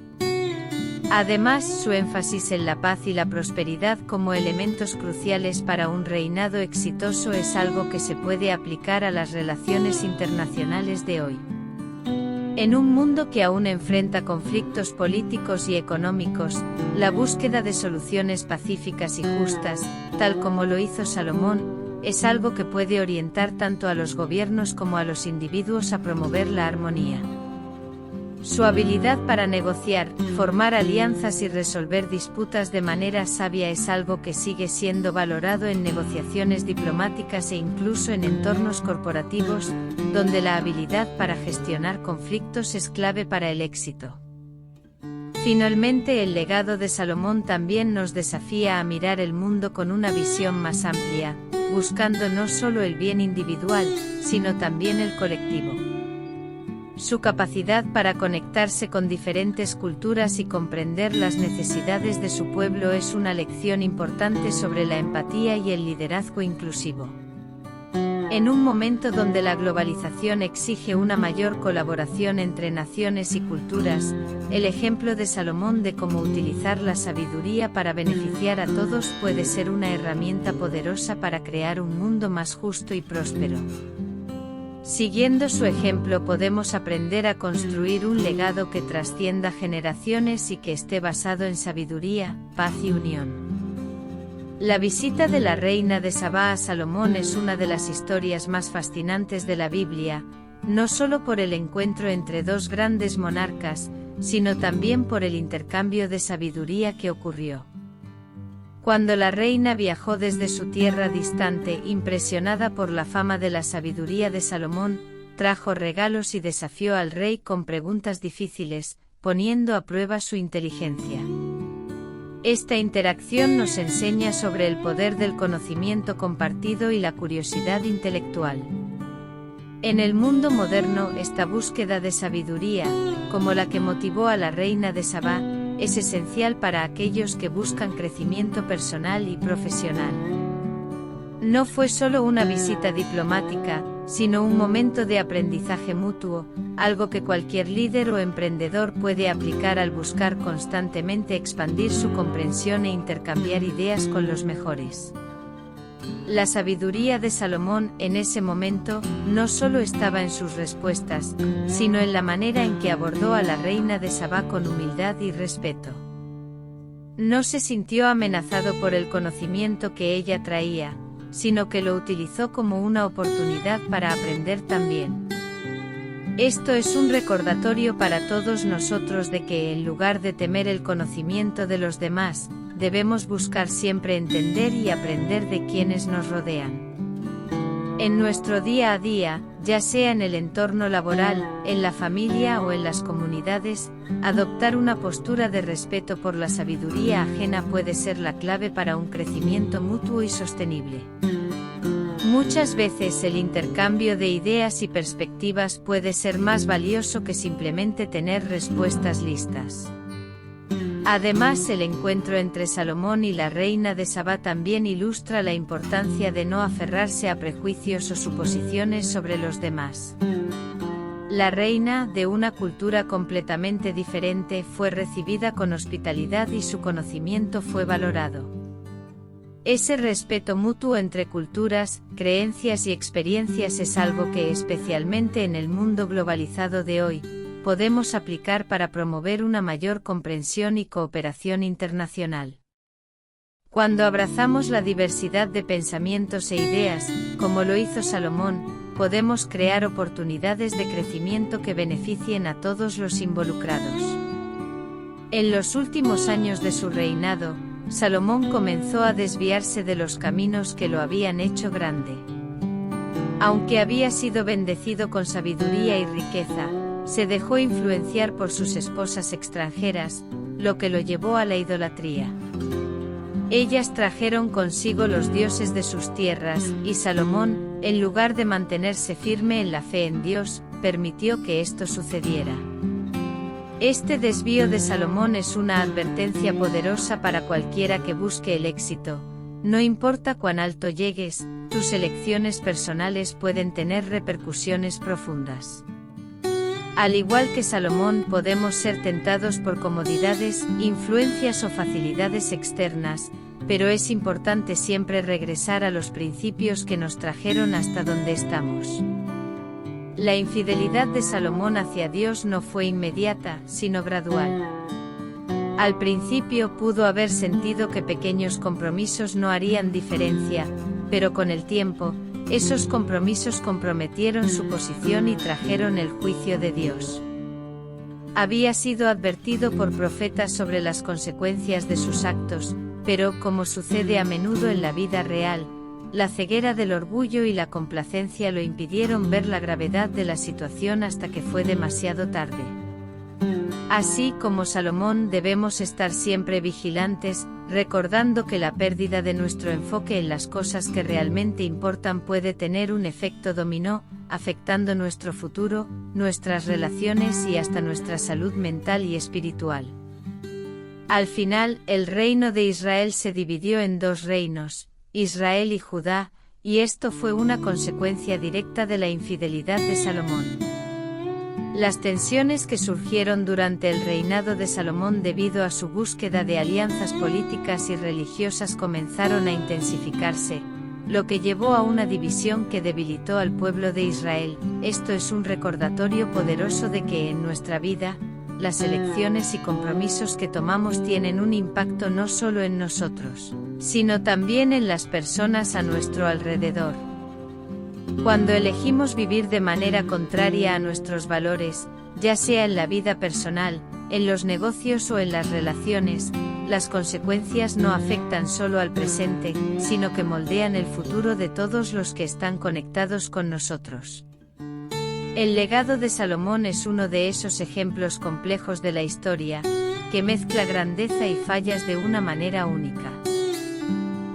Además, su énfasis en la paz y la prosperidad como elementos cruciales para un reinado exitoso es algo que se puede aplicar a las relaciones internacionales de hoy. En un mundo que aún enfrenta conflictos políticos y económicos, la búsqueda de soluciones pacíficas y justas, tal como lo hizo Salomón, es algo que puede orientar tanto a los gobiernos como a los individuos a promover la armonía. Su habilidad para negociar, formar alianzas y resolver disputas de manera sabia es algo que sigue siendo valorado en negociaciones diplomáticas e incluso en entornos corporativos, donde la habilidad para gestionar conflictos es clave para el éxito. Finalmente, el legado de Salomón también nos desafía a mirar el mundo con una visión más amplia, buscando no solo el bien individual, sino también el colectivo. Su capacidad para conectarse con diferentes culturas y comprender las necesidades de su pueblo es una lección importante sobre la empatía y el liderazgo inclusivo. En un momento donde la globalización exige una mayor colaboración entre naciones y culturas, el ejemplo de Salomón de cómo utilizar la sabiduría para beneficiar a todos puede ser una herramienta poderosa para crear un mundo más justo y próspero. Siguiendo su ejemplo podemos aprender a construir un legado que trascienda generaciones y que esté basado en sabiduría, paz y unión. La visita de la reina de Sabá a Salomón es una de las historias más fascinantes de la Biblia, no solo por el encuentro entre dos grandes monarcas, sino también por el intercambio de sabiduría que ocurrió. Cuando la reina viajó desde su tierra distante, impresionada por la fama de la sabiduría de Salomón, trajo regalos y desafió al rey con preguntas difíciles, poniendo a prueba su inteligencia. Esta interacción nos enseña sobre el poder del conocimiento compartido y la curiosidad intelectual. En el mundo moderno, esta búsqueda de sabiduría, como la que motivó a la reina de Sabá, es esencial para aquellos que buscan crecimiento personal y profesional. No fue solo una visita diplomática, sino un momento de aprendizaje mutuo, algo que cualquier líder o emprendedor puede aplicar al buscar constantemente expandir su comprensión e intercambiar ideas con los mejores. La sabiduría de Salomón, en ese momento, no solo estaba en sus respuestas, sino en la manera en que abordó a la reina de Sabá con humildad y respeto. No se sintió amenazado por el conocimiento que ella traía, sino que lo utilizó como una oportunidad para aprender también. Esto es un recordatorio para todos nosotros de que, en lugar de temer el conocimiento de los demás, debemos buscar siempre entender y aprender de quienes nos rodean. En nuestro día a día, ya sea en el entorno laboral, en la familia o en las comunidades, adoptar una postura de respeto por la sabiduría ajena puede ser la clave para un crecimiento mutuo y sostenible. Muchas veces el intercambio de ideas y perspectivas puede ser más valioso que simplemente tener respuestas listas. Además, el encuentro entre Salomón y la reina de Sabá también ilustra la importancia de no aferrarse a prejuicios o suposiciones sobre los demás. La reina, de una cultura completamente diferente, fue recibida con hospitalidad y su conocimiento fue valorado. Ese respeto mutuo entre culturas, creencias y experiencias es algo que, especialmente en el mundo globalizado de hoy, podemos aplicar para promover una mayor comprensión y cooperación internacional. Cuando abrazamos la diversidad de pensamientos e ideas, como lo hizo Salomón, podemos crear oportunidades de crecimiento que beneficien a todos los involucrados. En los últimos años de su reinado, Salomón comenzó a desviarse de los caminos que lo habían hecho grande. Aunque había sido bendecido con sabiduría y riqueza, se dejó influenciar por sus esposas extranjeras, lo que lo llevó a la idolatría. Ellas trajeron consigo los dioses de sus tierras, y Salomón, en lugar de mantenerse firme en la fe en Dios, permitió que esto sucediera. Este desvío de Salomón es una advertencia poderosa para cualquiera que busque el éxito. No importa cuán alto llegues, tus elecciones personales pueden tener repercusiones profundas. Al igual que Salomón, podemos ser tentados por comodidades, influencias o facilidades externas, pero es importante siempre regresar a los principios que nos trajeron hasta donde estamos. La infidelidad de Salomón hacia Dios no fue inmediata, sino gradual. Al principio pudo haber sentido que pequeños compromisos no harían diferencia, pero con el tiempo, esos compromisos comprometieron su posición y trajeron el juicio de Dios. Había sido advertido por profetas sobre las consecuencias de sus actos, pero, como sucede a menudo en la vida real, la ceguera del orgullo y la complacencia lo impidieron ver la gravedad de la situación hasta que fue demasiado tarde. Así como Salomón, debemos estar siempre vigilantes, recordando que la pérdida de nuestro enfoque en las cosas que realmente importan puede tener un efecto dominó, afectando nuestro futuro, nuestras relaciones y hasta nuestra salud mental y espiritual. Al final, el reino de Israel se dividió en dos reinos, Israel y Judá, y esto fue una consecuencia directa de la infidelidad de Salomón. Las tensiones que surgieron durante el reinado de Salomón debido a su búsqueda de alianzas políticas y religiosas comenzaron a intensificarse, lo que llevó a una división que debilitó al pueblo de Israel. Esto es un recordatorio poderoso de que en nuestra vida, las elecciones y compromisos que tomamos tienen un impacto no solo en nosotros, sino también en las personas a nuestro alrededor. Cuando elegimos vivir de manera contraria a nuestros valores, ya sea en la vida personal, en los negocios o en las relaciones, las consecuencias no afectan solo al presente, sino que moldean el futuro de todos los que están conectados con nosotros. El legado de Salomón es uno de esos ejemplos complejos de la historia, que mezcla grandeza y fallas de una manera única.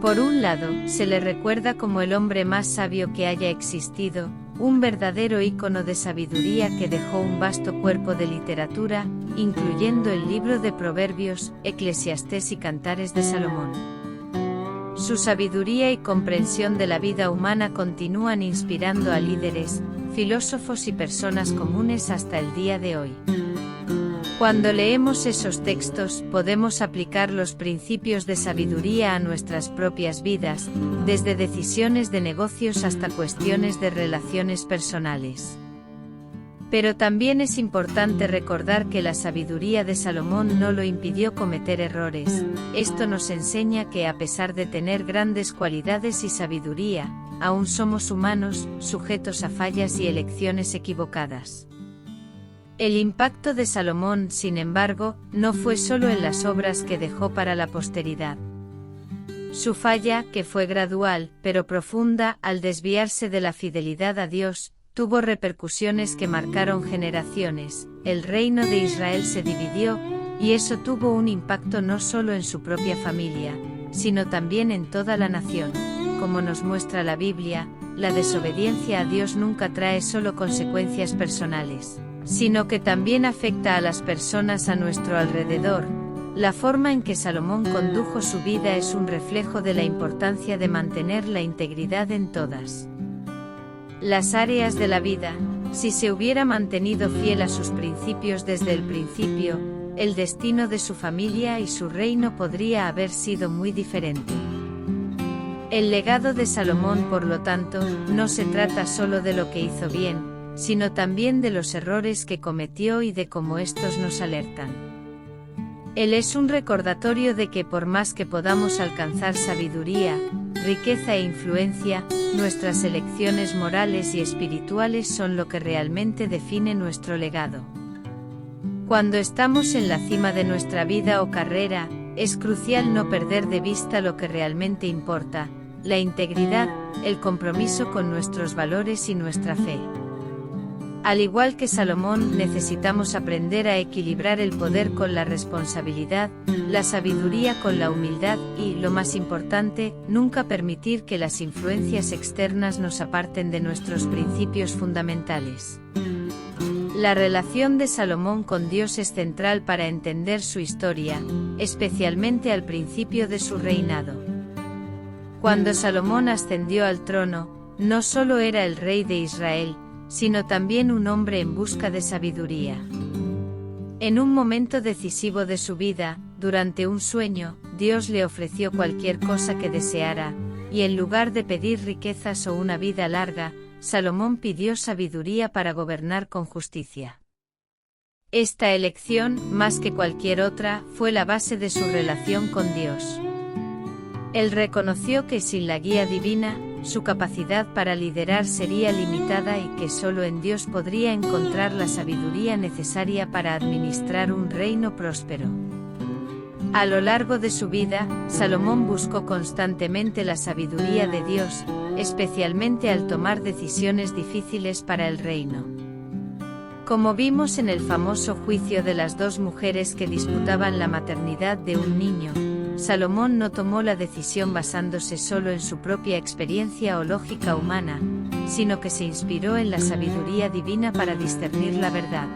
Por un lado, se le recuerda como el hombre más sabio que haya existido, un verdadero ícono de sabiduría que dejó un vasto cuerpo de literatura, incluyendo el libro de Proverbios, Eclesiastés y Cantares de Salomón. Su sabiduría y comprensión de la vida humana continúan inspirando a líderes, filósofos y personas comunes hasta el día de hoy. Cuando leemos esos textos, podemos aplicar los principios de sabiduría a nuestras propias vidas, desde decisiones de negocios hasta cuestiones de relaciones personales. Pero también es importante recordar que la sabiduría de Salomón no lo impidió cometer errores. Esto nos enseña que a pesar de tener grandes cualidades y sabiduría, aún somos humanos, sujetos a fallas y elecciones equivocadas. El impacto de Salomón, sin embargo, no fue solo en las obras que dejó para la posteridad. Su falla, que fue gradual, pero profunda, al desviarse de la fidelidad a Dios, tuvo repercusiones que marcaron generaciones. El reino de Israel se dividió, y eso tuvo un impacto no solo en su propia familia, sino también en toda la nación. Como nos muestra la Biblia, la desobediencia a Dios nunca trae solo consecuencias personales, sino que también afecta a las personas a nuestro alrededor. La forma en que Salomón condujo su vida es un reflejo de la importancia de mantener la integridad en todas las áreas de la vida. Si se hubiera mantenido fiel a sus principios desde el principio, el destino de su familia y su reino podría haber sido muy diferente. El legado de Salomón, por lo tanto, no se trata solo de lo que hizo bien, sino también de los errores que cometió y de cómo estos nos alertan. Él es un recordatorio de que por más que podamos alcanzar sabiduría, riqueza e influencia, nuestras elecciones morales y espirituales son lo que realmente define nuestro legado. Cuando estamos en la cima de nuestra vida o carrera, es crucial no perder de vista lo que realmente importa: la integridad, el compromiso con nuestros valores y nuestra fe. Al igual que Salomón, necesitamos aprender a equilibrar el poder con la responsabilidad, la sabiduría con la humildad y, lo más importante, nunca permitir que las influencias externas nos aparten de nuestros principios fundamentales. La relación de Salomón con Dios es central para entender su historia, especialmente al principio de su reinado. Cuando Salomón ascendió al trono, no solo era el rey de Israel, sino también un hombre en busca de sabiduría. En un momento decisivo de su vida, durante un sueño, Dios le ofreció cualquier cosa que deseara, y en lugar de pedir riquezas o una vida larga, Salomón pidió sabiduría para gobernar con justicia. Esta elección, más que cualquier otra, fue la base de su relación con Dios. Él reconoció que sin la guía divina, su capacidad para liderar sería limitada y que solo en Dios podría encontrar la sabiduría necesaria para administrar un reino próspero. A lo largo de su vida, Salomón buscó constantemente la sabiduría de Dios, especialmente al tomar decisiones difíciles para el reino. Como vimos en el famoso juicio de las dos mujeres que disputaban la maternidad de un niño, Salomón no tomó la decisión basándose solo en su propia experiencia o lógica humana, sino que se inspiró en la sabiduría divina para discernir la verdad.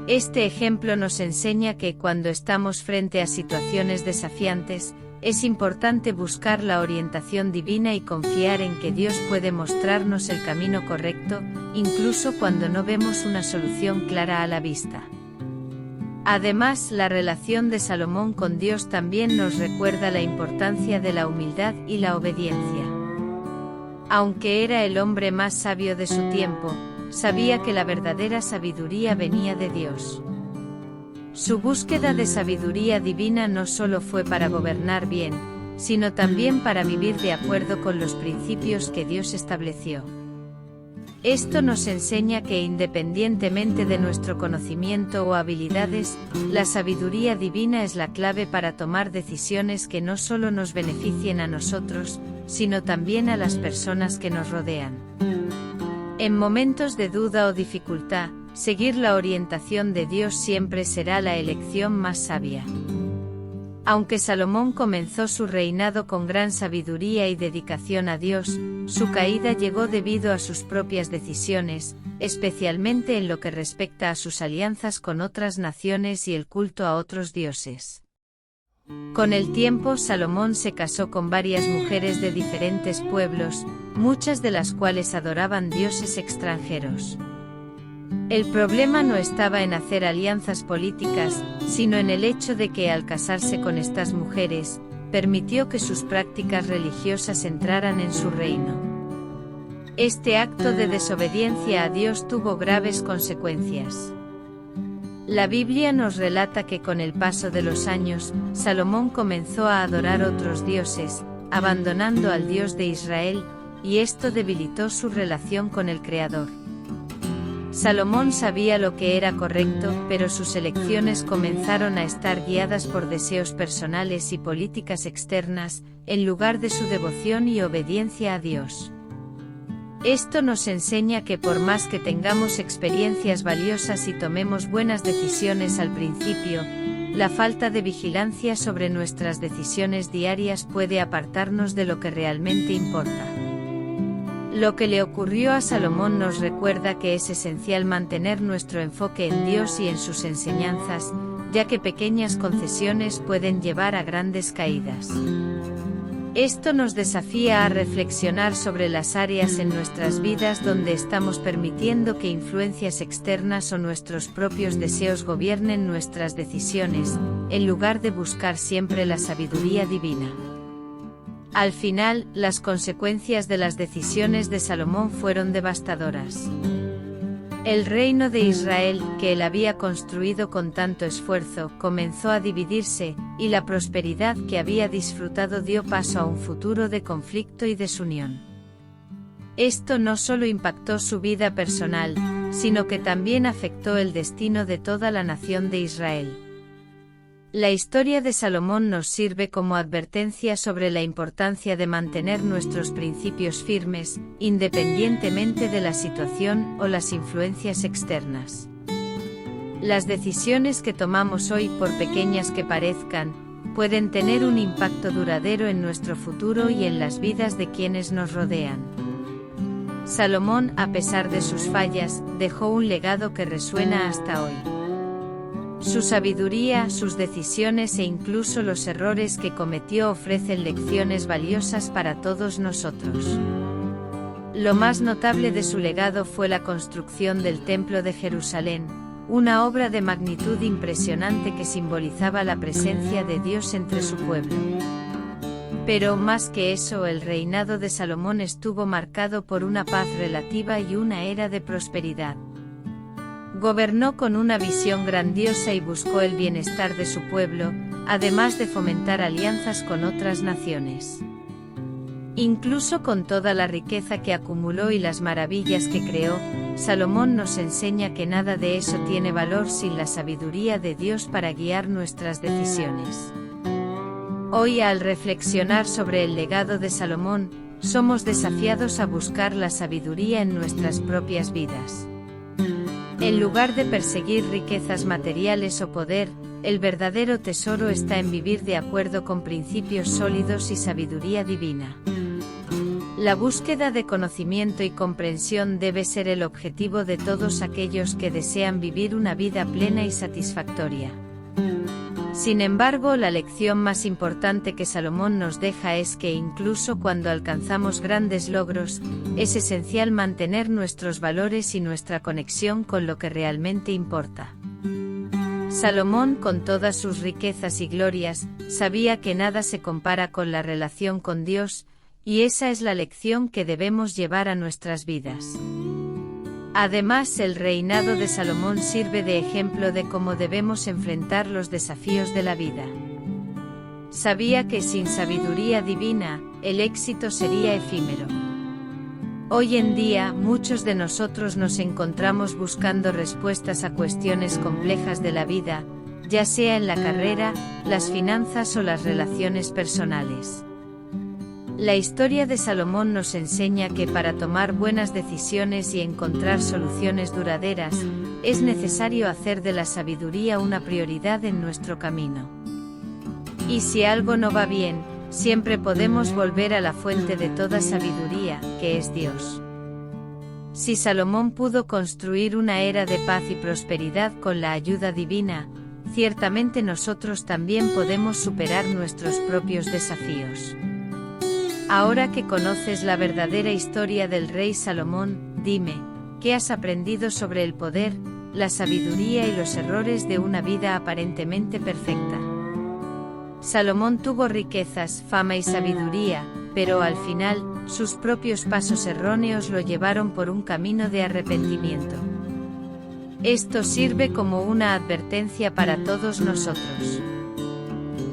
Este ejemplo nos enseña que cuando estamos frente a situaciones desafiantes, es importante buscar la orientación divina y confiar en que Dios puede mostrarnos el camino correcto, incluso cuando no vemos una solución clara a la vista. Además, la relación de Salomón con Dios también nos recuerda la importancia de la humildad y la obediencia. Aunque era el hombre más sabio de su tiempo, sabía que la verdadera sabiduría venía de Dios. Su búsqueda de sabiduría divina no solo fue para gobernar bien, sino también para vivir de acuerdo con los principios que Dios estableció. Esto nos enseña que independientemente de nuestro conocimiento o habilidades, la sabiduría divina es la clave para tomar decisiones que no solo nos beneficien a nosotros, sino también a las personas que nos rodean. En momentos de duda o dificultad, seguir la orientación de Dios siempre será la elección más sabia. Aunque Salomón comenzó su reinado con gran sabiduría y dedicación a Dios, su caída llegó debido a sus propias decisiones, especialmente en lo que respecta a sus alianzas con otras naciones y el culto a otros dioses. Con el tiempo, Salomón se casó con varias mujeres de diferentes pueblos, muchas de las cuales adoraban dioses extranjeros. El problema no estaba en hacer alianzas políticas, sino en el hecho de que al casarse con estas mujeres, permitió que sus prácticas religiosas entraran en su reino. Este acto de desobediencia a Dios tuvo graves consecuencias. La Biblia nos relata que con el paso de los años, Salomón comenzó a adorar otros dioses, abandonando al Dios de Israel, y esto debilitó su relación con el Creador. Salomón sabía lo que era correcto, pero sus elecciones comenzaron a estar guiadas por deseos personales y políticas externas, en lugar de su devoción y obediencia a Dios. Esto nos enseña que por más que tengamos experiencias valiosas y tomemos buenas decisiones al principio, la falta de vigilancia sobre nuestras decisiones diarias puede apartarnos de lo que realmente importa. Lo que le ocurrió a Salomón nos recuerda que es esencial mantener nuestro enfoque en Dios y en sus enseñanzas, ya que pequeñas concesiones pueden llevar a grandes caídas. Esto nos desafía a reflexionar sobre las áreas en nuestras vidas donde estamos permitiendo que influencias externas o nuestros propios deseos gobiernen nuestras decisiones, en lugar de buscar siempre la sabiduría divina. Al final, las consecuencias de las decisiones de Salomón fueron devastadoras. El reino de Israel, que él había construido con tanto esfuerzo, comenzó a dividirse, y la prosperidad que había disfrutado dio paso a un futuro de conflicto y desunión. Esto no solo impactó su vida personal, sino que también afectó el destino de toda la nación de Israel. La historia de Salomón nos sirve como advertencia sobre la importancia de mantener nuestros principios firmes, independientemente de la situación o las influencias externas. Las decisiones que tomamos hoy, por pequeñas que parezcan, pueden tener un impacto duradero en nuestro futuro y en las vidas de quienes nos rodean. Salomón, a pesar de sus fallas, dejó un legado que resuena hasta hoy. Su sabiduría, sus decisiones e incluso los errores que cometió ofrecen lecciones valiosas para todos nosotros. Lo más notable de su legado fue la construcción del Templo de Jerusalén, una obra de magnitud impresionante que simbolizaba la presencia de Dios entre su pueblo. Pero más que eso, el reinado de Salomón estuvo marcado por una paz relativa y una era de prosperidad. Gobernó con una visión grandiosa y buscó el bienestar de su pueblo, además de fomentar alianzas con otras naciones. Incluso con toda la riqueza que acumuló y las maravillas que creó, Salomón nos enseña que nada de eso tiene valor sin la sabiduría de Dios para guiar nuestras decisiones. Hoy, al reflexionar sobre el legado de Salomón, somos desafiados a buscar la sabiduría en nuestras propias vidas. En lugar de perseguir riquezas materiales o poder, el verdadero tesoro está en vivir de acuerdo con principios sólidos y sabiduría divina. La búsqueda de conocimiento y comprensión debe ser el objetivo de todos aquellos que desean vivir una vida plena y satisfactoria. Sin embargo, la lección más importante que Salomón nos deja es que incluso cuando alcanzamos grandes logros, es esencial mantener nuestros valores y nuestra conexión con lo que realmente importa. Salomón, con todas sus riquezas y glorias, sabía que nada se compara con la relación con Dios, y esa es la lección que debemos llevar a nuestras vidas. Además, el reinado de Salomón sirve de ejemplo de cómo debemos enfrentar los desafíos de la vida. Sabía que sin sabiduría divina, el éxito sería efímero. Hoy en día, muchos de nosotros nos encontramos buscando respuestas a cuestiones complejas de la vida, ya sea en la carrera, las finanzas o las relaciones personales. La historia de Salomón nos enseña que para tomar buenas decisiones y encontrar soluciones duraderas, es necesario hacer de la sabiduría una prioridad en nuestro camino. Y si algo no va bien, siempre podemos volver a la fuente de toda sabiduría, que es Dios. Si Salomón pudo construir una era de paz y prosperidad con la ayuda divina, ciertamente nosotros también podemos superar nuestros propios desafíos. Ahora que conoces la verdadera historia del rey Salomón, dime, ¿qué has aprendido sobre el poder, la sabiduría y los errores de una vida aparentemente perfecta? Salomón tuvo riquezas, fama y sabiduría, pero al final, sus propios pasos erróneos lo llevaron por un camino de arrepentimiento. Esto sirve como una advertencia para todos nosotros.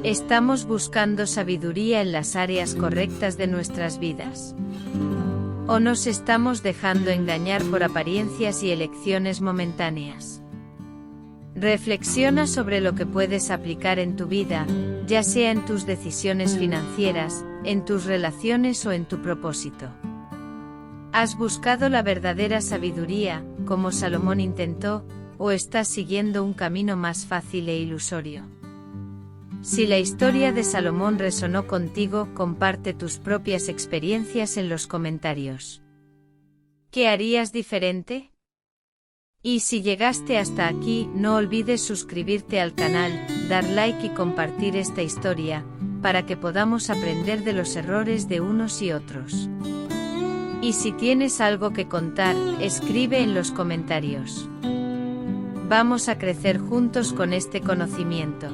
¿Estamos buscando sabiduría en las áreas correctas de nuestras vidas? ¿O nos estamos dejando engañar por apariencias y elecciones momentáneas? Reflexiona sobre lo que puedes aplicar en tu vida, ya sea en tus decisiones financieras, en tus relaciones o en tu propósito. ¿Has buscado la verdadera sabiduría, como Salomón intentó, o estás siguiendo un camino más fácil e ilusorio? Si la historia de Salomón resonó contigo, comparte tus propias experiencias en los comentarios. ¿Qué harías diferente? Y si llegaste hasta aquí, no olvides suscribirte al canal, dar like y compartir esta historia, para que podamos aprender de los errores de unos y otros. Y si tienes algo que contar, escribe en los comentarios. Vamos a crecer juntos con este conocimiento.